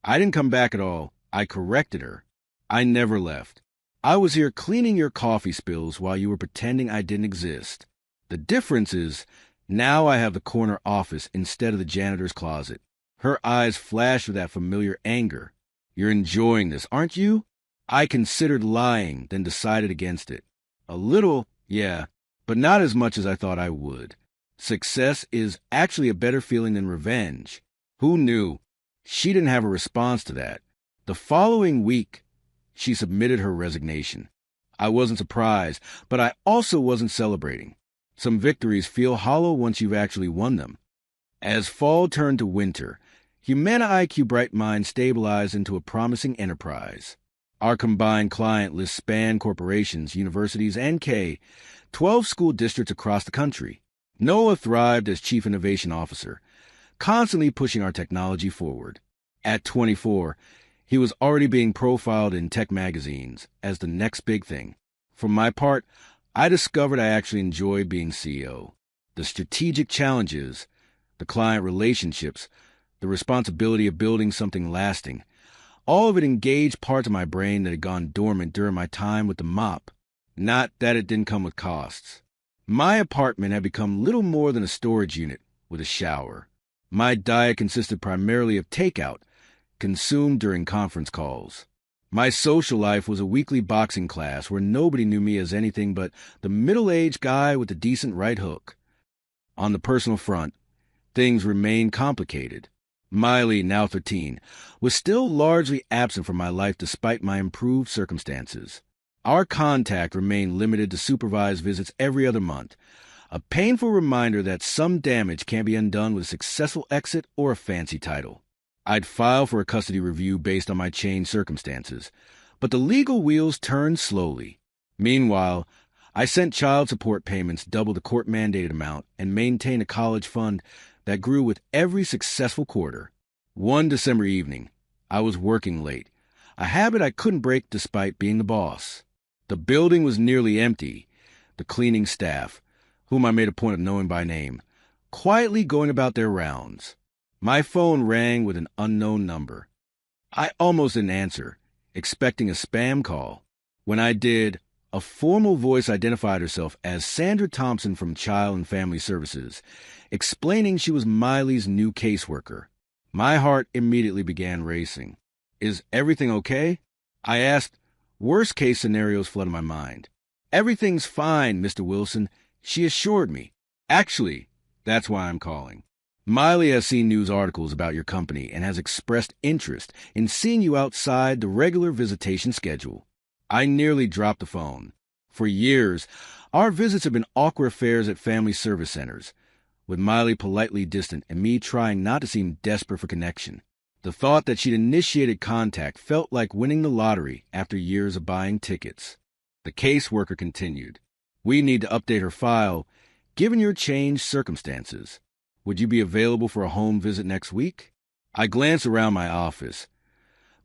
I didn't come back at all. I corrected her. I never left. I was here cleaning your coffee spills while you were pretending I didn't exist. The difference is, now I have the corner office instead of the janitor's closet. Her eyes flashed with that familiar anger. You're enjoying this, aren't you? I considered lying, then decided against it. A little, yeah, but not as much as I thought I would. Success is actually a better feeling than revenge. Who knew? She didn't have a response to that. The following week, she submitted her resignation. I wasn't surprised, but I also wasn't celebrating. Some victories feel hollow once you've actually won them. As fall turned to winter, Humana IQ Bright Mind stabilized into a promising enterprise. Our combined client list spanned corporations, universities, and 12 school districts across the country. Noah thrived as Chief Innovation Officer, constantly pushing our technology forward. At 24, he was already being profiled in tech magazines as the next big thing. For my part, I discovered I actually enjoyed being CEO. The strategic challenges, the client relationships, the responsibility of building something lasting, all of it engaged parts of my brain that had gone dormant during my time with the mop. Not that it didn't come with costs. My apartment had become little more than a storage unit with a shower. My diet consisted primarily of takeout, consumed during conference calls. My social life was a weekly boxing class where nobody knew me as anything but the middle-aged guy with a decent right hook. On the personal front, things remained complicated. Miley, now 13, was still largely absent from my life despite my improved circumstances. Our contact remained limited to supervised visits every other month, a painful reminder that some damage can't be undone with a successful exit or a fancy title. I'd file for a custody review based on my changed circumstances, but the legal wheels turned slowly. Meanwhile, I sent child support payments double the court-mandated amount and maintained a college fund that grew with every successful quarter. One December evening, I was working late, a habit I couldn't break despite being the boss. The building was nearly empty, the cleaning staff, whom I made a point of knowing by name, quietly going about their rounds. My phone rang with an unknown number. I almost didn't answer, expecting a spam call. When I did, a formal voice identified herself as Sandra Thompson from Child and Family Services, explaining she was Miley's new caseworker. My heart immediately began racing. Is everything okay? I asked. Worst-case scenarios flooded my mind. Everything's fine, Mr. Wilson, she assured me. Actually, that's why I'm calling. Miley has seen news articles about your company and has expressed interest in seeing you outside the regular visitation schedule. I nearly dropped the phone. For years, our visits have been awkward affairs at family service centers, with Miley politely distant and me trying not to seem desperate for connection. The thought that she'd initiated contact felt like winning the lottery after years of buying tickets. The caseworker continued. We need to update her file, given your changed circumstances. Would you be available for a home visit next week? I glanced around my office,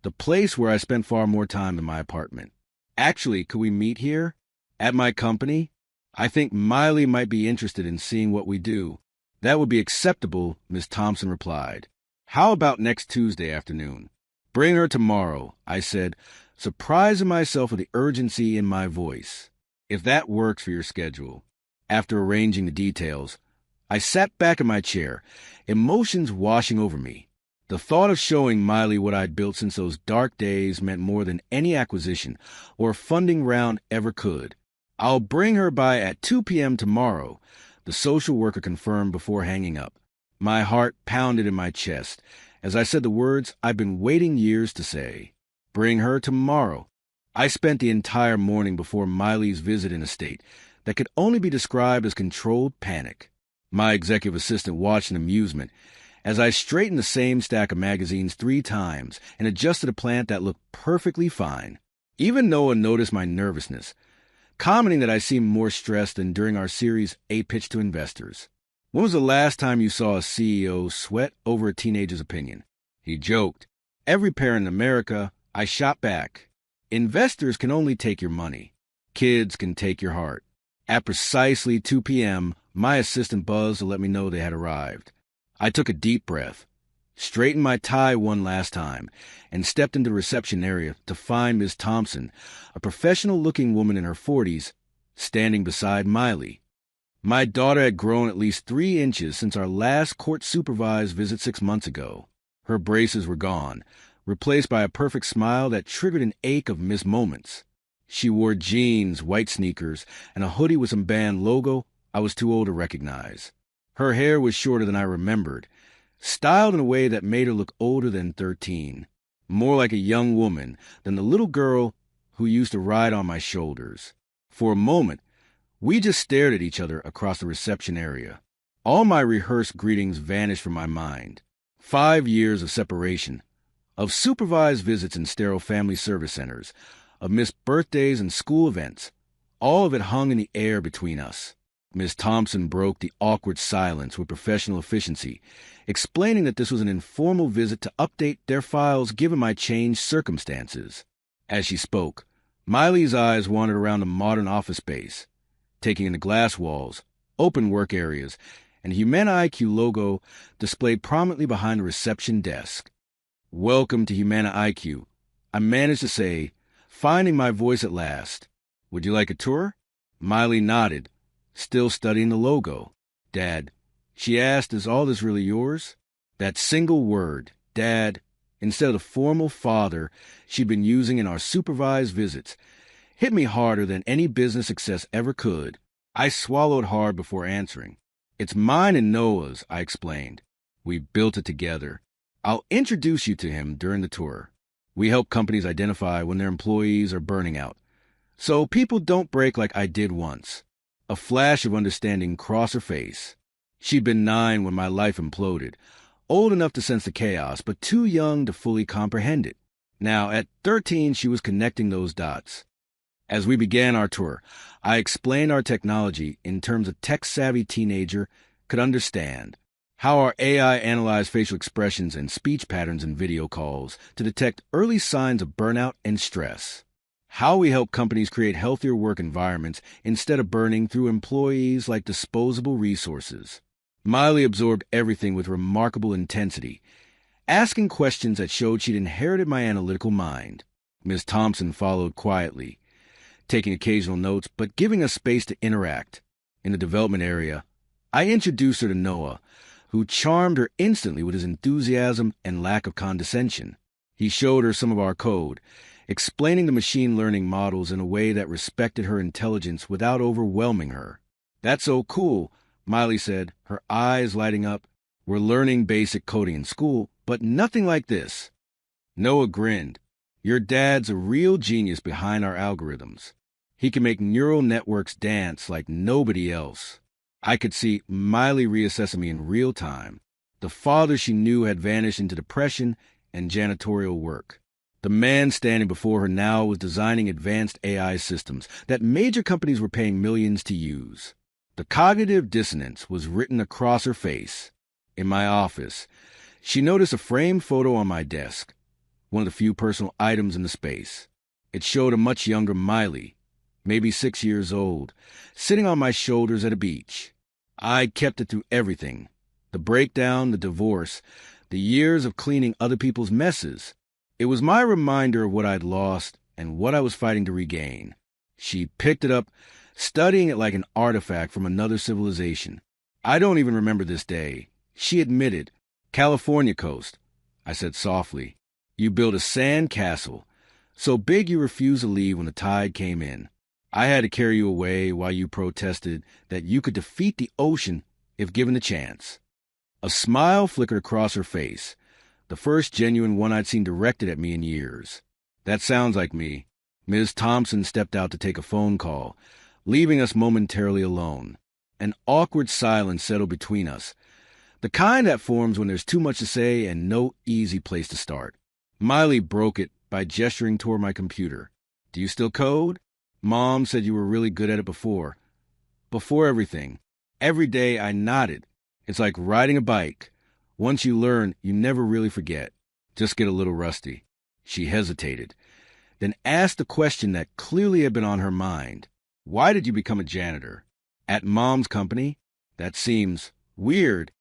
the place where I spent far more time than my apartment. Actually, could we meet here? At my company? I think Miley might be interested in seeing what we do. That would be acceptable, Miss Thompson replied. How about next Tuesday afternoon? Bring her tomorrow, I said, surprising myself with the urgency in my voice. If that works for your schedule. After arranging the details, I sat back in my chair, emotions washing over me. The thought of showing Miley what I'd built since those dark days meant more than any acquisition or funding round ever could. I'll bring her by at 2 p.m. tomorrow, the social worker confirmed before hanging up. My heart pounded in my chest as I said the words I've been waiting years to say. Bring her tomorrow. I spent the entire morning before Miley's visit in a state, that could only be described as controlled panic. My executive assistant watched in amusement as I straightened the same stack of magazines 3 times and adjusted a plant that looked perfectly fine. Even Noah noticed my nervousness, commenting that I seemed more stressed than during our series A Pitch to Investors. When was the last time you saw a CEO sweat over a teenager's opinion? He joked. Every parent in America. I shot back. Investors can only take your money. Kids can take your heart. At precisely 2 p.m., my assistant buzzed to let me know they had arrived. I took a deep breath, straightened my tie one last time, and stepped into the reception area to find Ms. Thompson, a professional-looking woman in her 40s, standing beside Miley. My daughter had grown at least 3 inches since our last court-supervised visit 6 months ago. Her braces were gone, replaced by a perfect smile that triggered an ache of missed moments. She wore jeans, white sneakers, and a hoodie with some band logo I was too old to recognize. Her hair was shorter than I remembered, styled in a way that made her look older than 13, more like a young woman than the little girl who used to ride on my shoulders. For a moment, we just stared at each other across the reception area. All my rehearsed greetings vanished from my mind. 5 years of separation, of supervised visits in sterile family service centers, of missed birthdays and school events, all of it hung in the air between us. Ms. Thompson broke the awkward silence with professional efficiency, explaining that this was an informal visit to update their files given my changed circumstances. As she spoke, Miley's eyes wandered around the modern office space, taking in the glass walls, open work areas, and the Humana IQ logo displayed prominently behind the reception desk. "Welcome to Humana IQ," I managed to say, finding my voice at last. "Would you like a tour?" Miley nodded, still studying the logo. "Dad," she asked, "is all this really yours?" That single word, Dad, instead of the formal father she'd been using in our supervised visits, hit me harder than any business success ever could. I swallowed hard before answering. "It's mine and Noah's," I explained. "We built it together. I'll introduce you to him during the tour. We help companies identify when their employees are burning out, so people don't break like I did once." A flash of understanding crossed her face. She'd been 9 when my life imploded, old enough to sense the chaos, but too young to fully comprehend it. Now, at 13, she was connecting those dots. As we began our tour, I explained our technology in terms a tech-savvy teenager could understand. How our AI analyzed facial expressions and speech patterns in video calls to detect early signs of burnout and stress. How we help companies create healthier work environments instead of burning through employees like disposable resources. Miley absorbed everything with remarkable intensity, asking questions that showed she'd inherited my analytical mind. Ms. Thompson followed quietly, taking occasional notes but giving us space to interact. In the development area, I introduced her to Noah, who charmed her instantly with his enthusiasm and lack of condescension. He showed her some of our code, explaining the machine learning models in a way that respected her intelligence without overwhelming her. "That's so cool," Miley said, her eyes lighting up. "We're learning basic coding in school, but nothing like this." Noah grinned. "Your dad's a real genius behind our algorithms. He can make neural networks dance like nobody else." I could see Miley reassessing me in real time. The father she knew had vanished into depression and janitorial work. The man standing before her now was designing advanced AI systems that major companies were paying millions to use. The cognitive dissonance was written across her face. In my office, she noticed a framed photo on my desk, one of the few personal items in the space. It showed a much younger Miley, maybe 6 years old, sitting on my shoulders at a beach. I'd kept it through everything. The breakdown, the divorce, the years of cleaning other people's messes. It was my reminder of what I'd lost and what I was fighting to regain. She picked it up, studying it like an artifact from another civilization. "I don't even remember this day," she admitted. "California coast," I said softly. "You built a sand castle, so big you refused to leave when the tide came in. I had to carry you away while you protested that you could defeat the ocean if given the chance." A smile flickered across her face, the first genuine one I'd seen directed at me in years. "That sounds like me." Ms. Thompson stepped out to take a phone call, leaving us momentarily alone. An awkward silence settled between us, the kind that forms when there's too much to say and no easy place to start. Miley broke it by gesturing toward my computer. "Do you still code? Mom said you were really good at it before." "Before everything." Every day I nodded. It's like riding a bike. Once you learn, you never really forget. Just get a little rusty. She hesitated, then asked a question that clearly had been on her mind. "Why did you become a janitor? At Mom's company? That seems weird."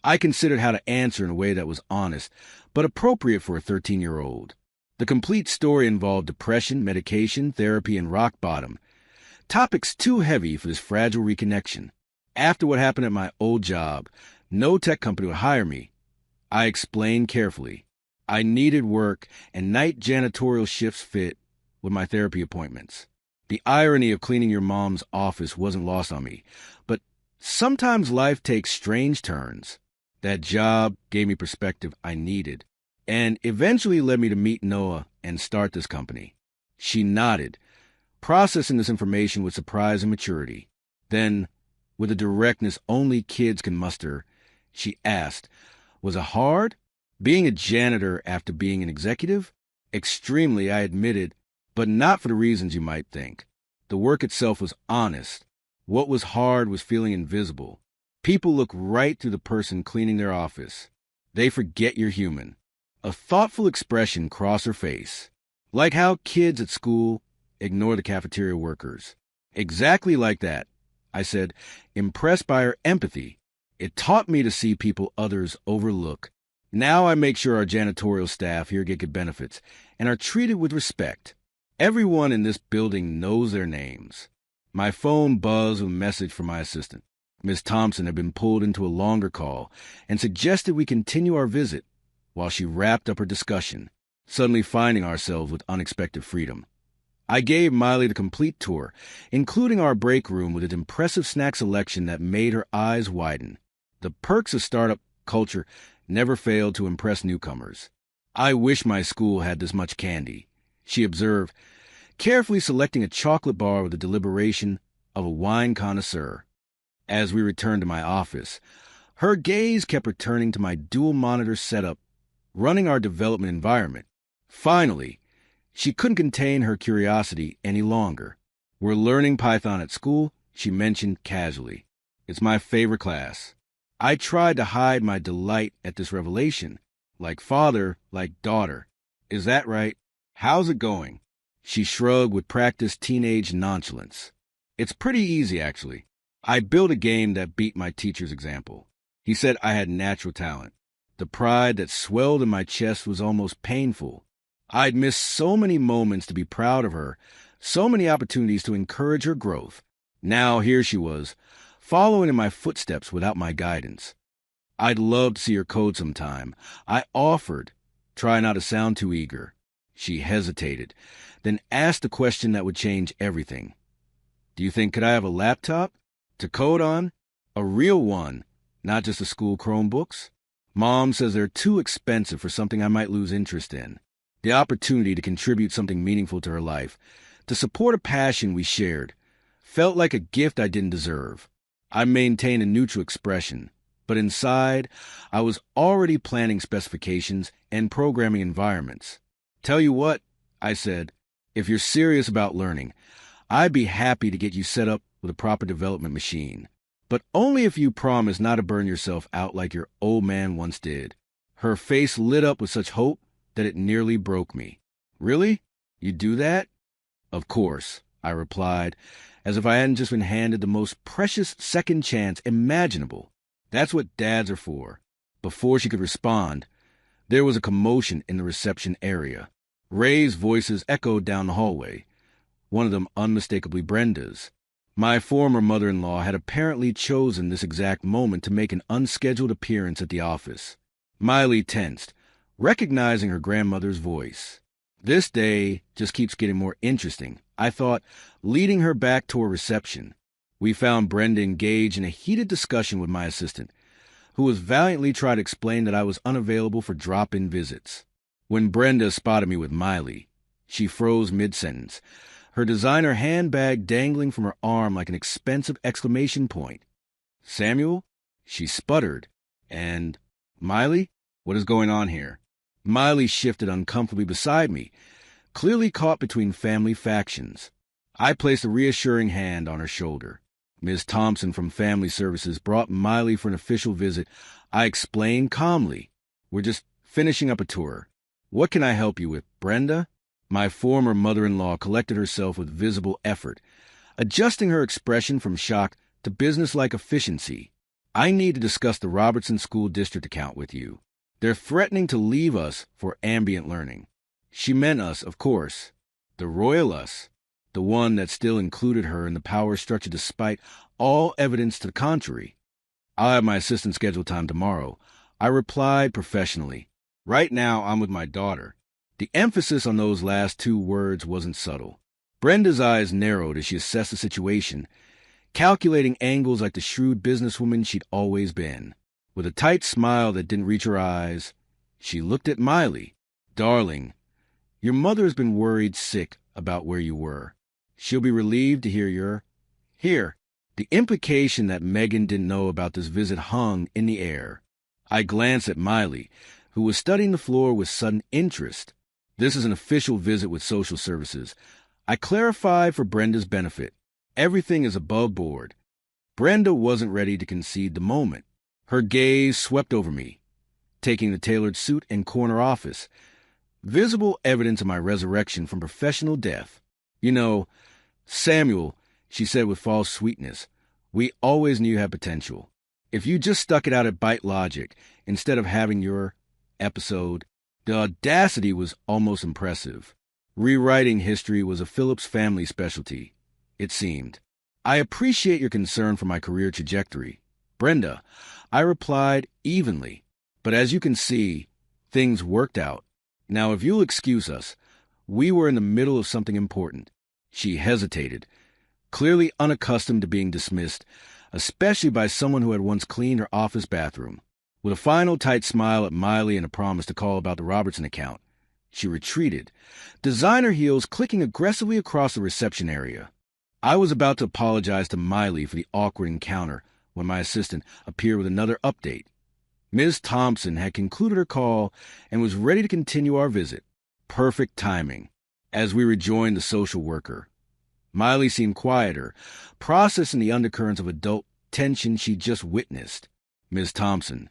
I considered how to answer in a way that was honest, but appropriate for a 13-year-old. The complete story involved depression, medication, therapy, and rock bottom. Topics too heavy for this fragile reconnection. After what happened at my old job, no tech company would hire me. I explained carefully. I needed work, and night janitorial shifts fit with my therapy appointments. The irony of cleaning your mom's office wasn't lost on me, but sometimes life takes strange turns. That job gave me perspective I needed, and eventually led me to meet Noah and start this company. She nodded, processing this information with surprise and maturity. Then, with a directness only kids can muster, she asked, "Was it hard? Being a janitor after being an executive?" "Extremely," I admitted, but not for the reasons you might think. The work itself was honest. What was hard was feeling invisible. People look right through the person cleaning their office. They forget you're human. A thoughtful expression crossed her face. Like how kids at school ignore the cafeteria workers. Exactly like that, I said, impressed by her empathy. It taught me to see people others overlook. Now I make sure our janitorial staff here get good benefits and are treated with respect. Everyone in this building knows their names. My phone buzzed with a message from my assistant. Miss Thompson had been pulled into a longer call and suggested we continue our visit while she wrapped up her discussion, suddenly finding ourselves with unexpected freedom. I gave Miley the complete tour, including our break room with its impressive snack selection that made her eyes widen. The perks of startup culture never failed to impress newcomers. "I wish my school had this much candy," she observed, carefully selecting a chocolate bar with the deliberation of a wine connoisseur. As we returned to my office, her gaze kept returning to my dual-monitor setup, running our development environment. Finally, she couldn't contain her curiosity any longer. "We're learning Python at school," she mentioned casually. "It's my favorite class." I tried to hide my delight at this revelation. Like father, like daughter. "Is that right? How's it going?" She shrugged with practiced teenage nonchalance. "It's pretty easy, actually. I built a game that beat my teacher's example. He said I had natural talent. The pride that swelled in my chest was almost painful. I'd missed so many moments to be proud of her, so many opportunities to encourage her growth. Now here she was, following in my footsteps without my guidance. "I'd love to see her code sometime," I offered, trying not to sound too eager. She hesitated, then asked a question that would change everything. "Do you think could I have a laptop to code on? A real one, not just the school Chromebooks? Mom says they're too expensive for something I might lose interest in." The opportunity to contribute something meaningful to her life, to support a passion we shared, felt like a gift I didn't deserve. I maintained a neutral expression, but inside, I was already planning specifications and programming environments. "Tell you what," I said, "if you're serious about learning, I'd be happy to get you set up with a proper development machine. But only if you promise not to burn yourself out like your old man once did." Her face lit up with such hope that it nearly broke me. "Really? You do that?" "Of course," I replied, as if I hadn't just been handed the most precious second chance imaginable. "That's what dads are for." Before she could respond, there was a commotion in the reception area. Raised voices echoed down the hallway, one of them unmistakably Brenda's. My former mother-in-law had apparently chosen this exact moment to make an unscheduled appearance at the office. Miley tensed, recognizing her grandmother's voice. This day just keeps getting more interesting, I thought, leading her back toward reception. We found Brenda engaged in a heated discussion with my assistant, who was valiantly trying to explain that I was unavailable for drop-in visits. When Brenda spotted me with Miley, she froze mid-sentence, her designer handbag dangling from her arm like an expensive exclamation point. "Samuel?" She sputtered. "And Miley? What is going on here?" Miley shifted uncomfortably beside me, clearly caught between family factions. I placed a reassuring hand on her shoulder. Ms. Thompson from Family Services brought Miley for an official visit. I explained calmly. "We're just finishing up a tour. What can I help you with, Brenda?" My former mother-in-law collected herself with visible effort, adjusting her expression from shock to businesslike efficiency. "I need to discuss the Robertson School District account with you. They're threatening to leave us for ambient learning." She meant us, of course. The royal us. The one that still included her in the power structure despite all evidence to the contrary. "I'll have my assistant schedule time tomorrow," I replied professionally. "Right now, I'm with my daughter." The emphasis on those last two words wasn't subtle. Brenda's eyes narrowed as she assessed the situation, calculating angles like the shrewd businesswoman she'd always been. With a tight smile that didn't reach her eyes, she looked at Miley. "Darling, your mother's been worried sick about where you were. She'll be relieved to hear you're here." The implication that Megan didn't know about this visit hung in the air. I glanced at Miley, who was studying the floor with sudden interest. "This is an official visit with social services." I clarified for Brenda's benefit. Everything is above board. Brenda wasn't ready to concede the moment. Her gaze swept over me, taking the tailored suit and corner office. Visible evidence of my resurrection from professional death. "You know, Samuel," she said with false sweetness, "we always knew you had potential. If you just stuck it out at Bite Logic instead of having your episode." The audacity was almost impressive. Rewriting history was a Phillips family specialty, it seemed. "I appreciate your concern for my career trajectory, Brenda," I replied evenly. "But as you can see, things worked out. Now, if you'll excuse us, we were in the middle of something important." She hesitated, clearly unaccustomed to being dismissed, especially by someone who had once cleaned her office bathroom. With a final tight smile at Miley and a promise to call about the Robertson account, she retreated, designer heels clicking aggressively across the reception area. I was about to apologize to Miley for the awkward encounter when my assistant appeared with another update. Ms. Thompson had concluded her call and was ready to continue our visit. Perfect timing. As we rejoined the social worker, Miley seemed quieter, processing the undercurrents of adult tension she'd just witnessed. Ms. Thompson,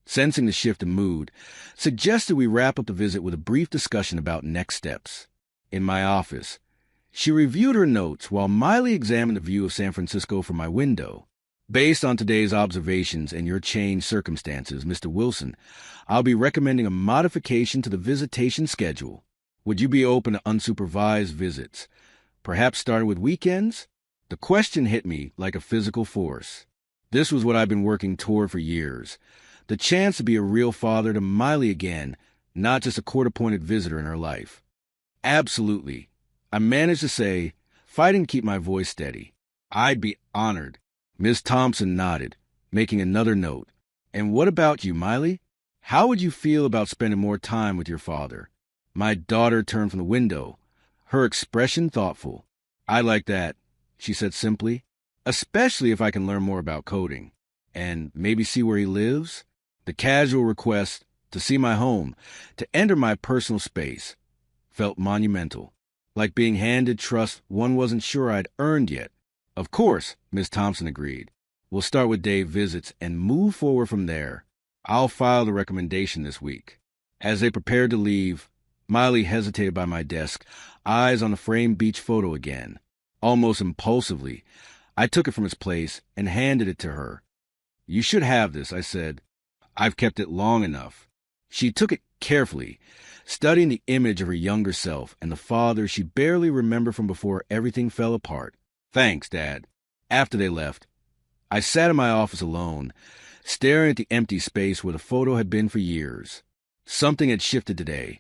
sensing the shift in mood, suggested we wrap up the visit with a brief discussion about next steps. In my office, she reviewed her notes while Miley examined the view of San Francisco from my window. "Based on today's observations and your changed circumstances, Mr. Wilson, I'll be recommending a modification to the visitation schedule. Would you be open to unsupervised visits, perhaps starting with weekends?" The question hit me like a physical force. This was what I've been working toward for years. The chance to be a real father to Miley again, not just a court-appointed visitor in her life. "Absolutely," I managed to say, fighting to keep my voice steady. "I'd be honored." Ms. Thompson nodded, making another note. "And what about you, Miley? How would you feel about spending more time with your father?" My daughter turned from the window, her expression thoughtful. "I like that," she said simply, "especially if I can learn more about coding. And maybe see where he lives." The casual request to see my home, to enter my personal space, felt monumental, like being handed trust one wasn't sure I'd earned yet. "Of course," Ms. Thompson agreed. "We'll start with day visits and move forward from there. I'll file the recommendation this week." As they prepared to leave, Miley hesitated by my desk, eyes on the framed beach photo again. Almost impulsively, I took it from its place and handed it to her. "You should have this," I said. "I've kept it long enough." She took it carefully, studying the image of her younger self and the father she barely remembered from before everything fell apart. "Thanks, Dad." After they left, I sat in my office alone, staring at the empty space where the photo had been for years. Something had shifted today.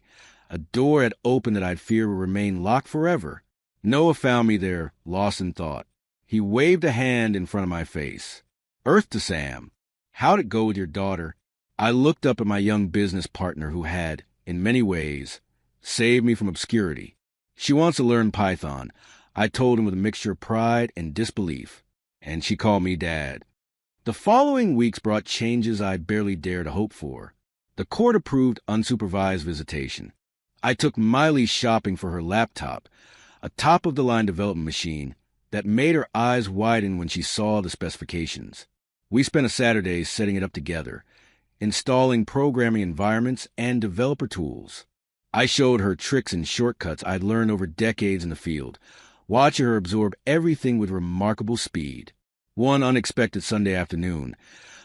A door had opened that I'd feared would remain locked forever. Noah found me there, lost in thought. He waved a hand in front of my face. "Earth to Sam. How'd it go with your daughter?" I looked up at my young business partner who had, in many ways, saved me from obscurity. "She wants to learn Python. I told him with a mixture of pride and disbelief, and she called me Dad. The following weeks brought changes I barely dared to hope for. The court-approved unsupervised visitation. I took Miley shopping for her laptop, a top-of-the-line development machine that made her eyes widen when she saw the specifications. We spent a Saturday setting it up together, installing programming environments and developer tools. I showed her tricks and shortcuts I'd learned over decades in the field, watching her absorb everything with remarkable speed. One unexpected Sunday afternoon,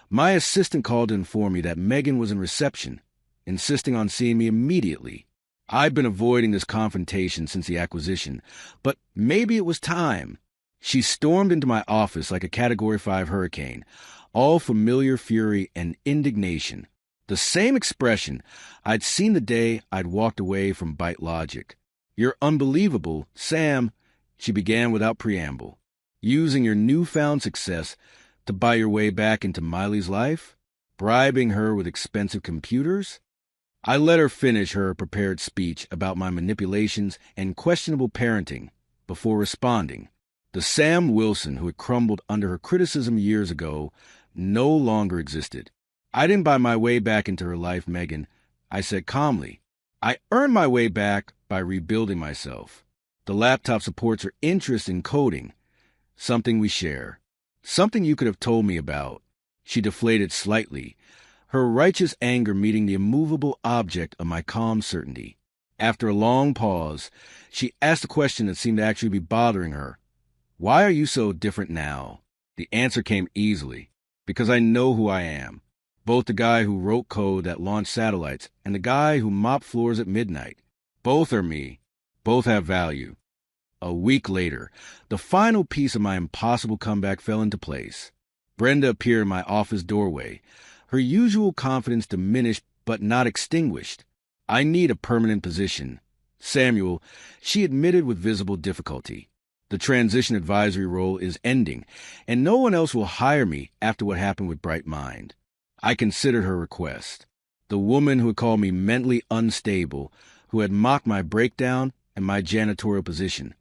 my assistant called to inform me that Megan was in reception, insisting on seeing me immediately. I'd been avoiding this confrontation since the acquisition, but maybe it was time. She stormed into my office like a Category 5 hurricane, all familiar fury and indignation. The same expression I'd seen the day I'd walked away from Byte Logic. "You're unbelievable, Sam," she began without preamble. "Using your newfound success to buy your way back into Miley's life? Bribing her with expensive computers?" I let her finish her prepared speech about my manipulations and questionable parenting before responding. The Sam Wilson who had crumbled under her criticism years ago no longer existed. "I didn't buy my way back into her life, Megan," I said calmly. "I earned my way back by rebuilding myself. The laptop supports her interest in coding, something we share. Something you could have told me about." She deflated slightly, her righteous anger meeting the immovable object of my calm certainty. After a long pause, she asked a question that seemed to actually be bothering her. "Why are you so different now?" The answer came easily. "Because I know who I am. Both the guy who wrote code that launched satellites and the guy who mopped floors at midnight. Both are me. Both have value." A week later, the final piece of my impossible comeback fell into place. Brenda appeared in my office doorway, her usual confidence diminished but not extinguished. "I need a permanent position, Samuel," she admitted with visible difficulty. "The transition advisory role is ending, and no one else will hire me after what happened with Bright Mind." I considered her request. The woman who had called me mentally unstable, who had mocked my breakdown and my janitorial position,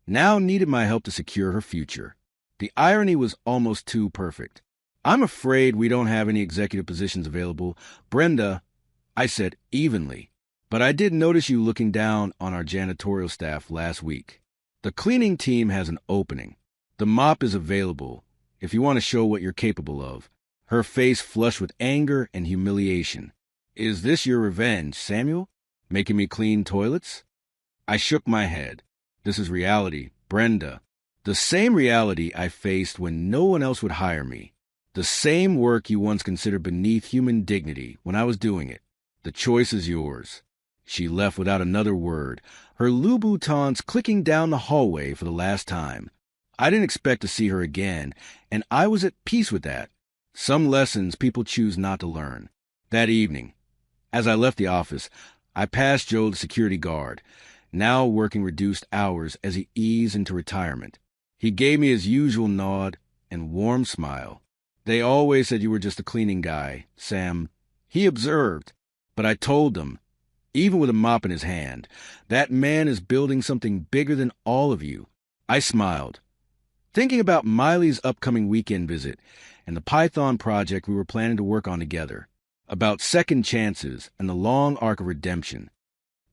now needed my help to secure her future. The irony was almost too perfect. "I'm afraid we don't have any executive positions available, Brenda," I said evenly. "But I did notice you looking down on our janitorial staff last week. The cleaning team has an opening. The mop is available, if you want to show what you're capable of." Her face flushed with anger and humiliation. "Is this your revenge, Samuel? Making me clean toilets?" I shook my head. "This is reality, Brenda. The same reality I faced when no one else would hire me. The same work you once considered beneath human dignity when I was doing it. The choice is yours." She left without another word, her Louboutins clicking down the hallway for the last time. I didn't expect to see her again, and I was at peace with that. Some lessons people choose not to learn. That evening, as I left the office, I passed Joe, the security guard, now working reduced hours as he eased into retirement. He gave me his usual nod and warm smile. "They always said you were just a cleaning guy, Sam," he observed. But I told them, even with a mop in his hand, that man is building something bigger than all of you. I smiled, thinking about Miley's upcoming weekend visit and the Python project we were planning to work on together, about second chances and the long arc of redemption.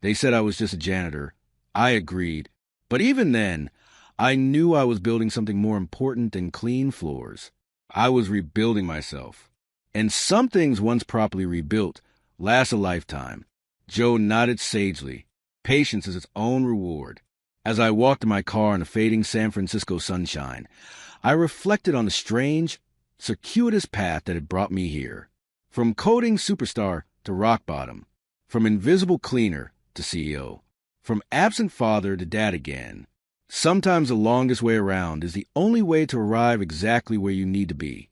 They said I was just a janitor. I agreed. But even then, I knew I was building something more important than clean floors. I was rebuilding myself. And some things once properly rebuilt last a lifetime. Joe nodded sagely. Patience is its own reward. As I walked to my car in the fading San Francisco sunshine, I reflected on the strange, circuitous path that had brought me here. From coding superstar to rock bottom. From invisible cleaner to CEO. From absent father to dad again. Sometimes the longest way around is the only way to arrive exactly where you need to be.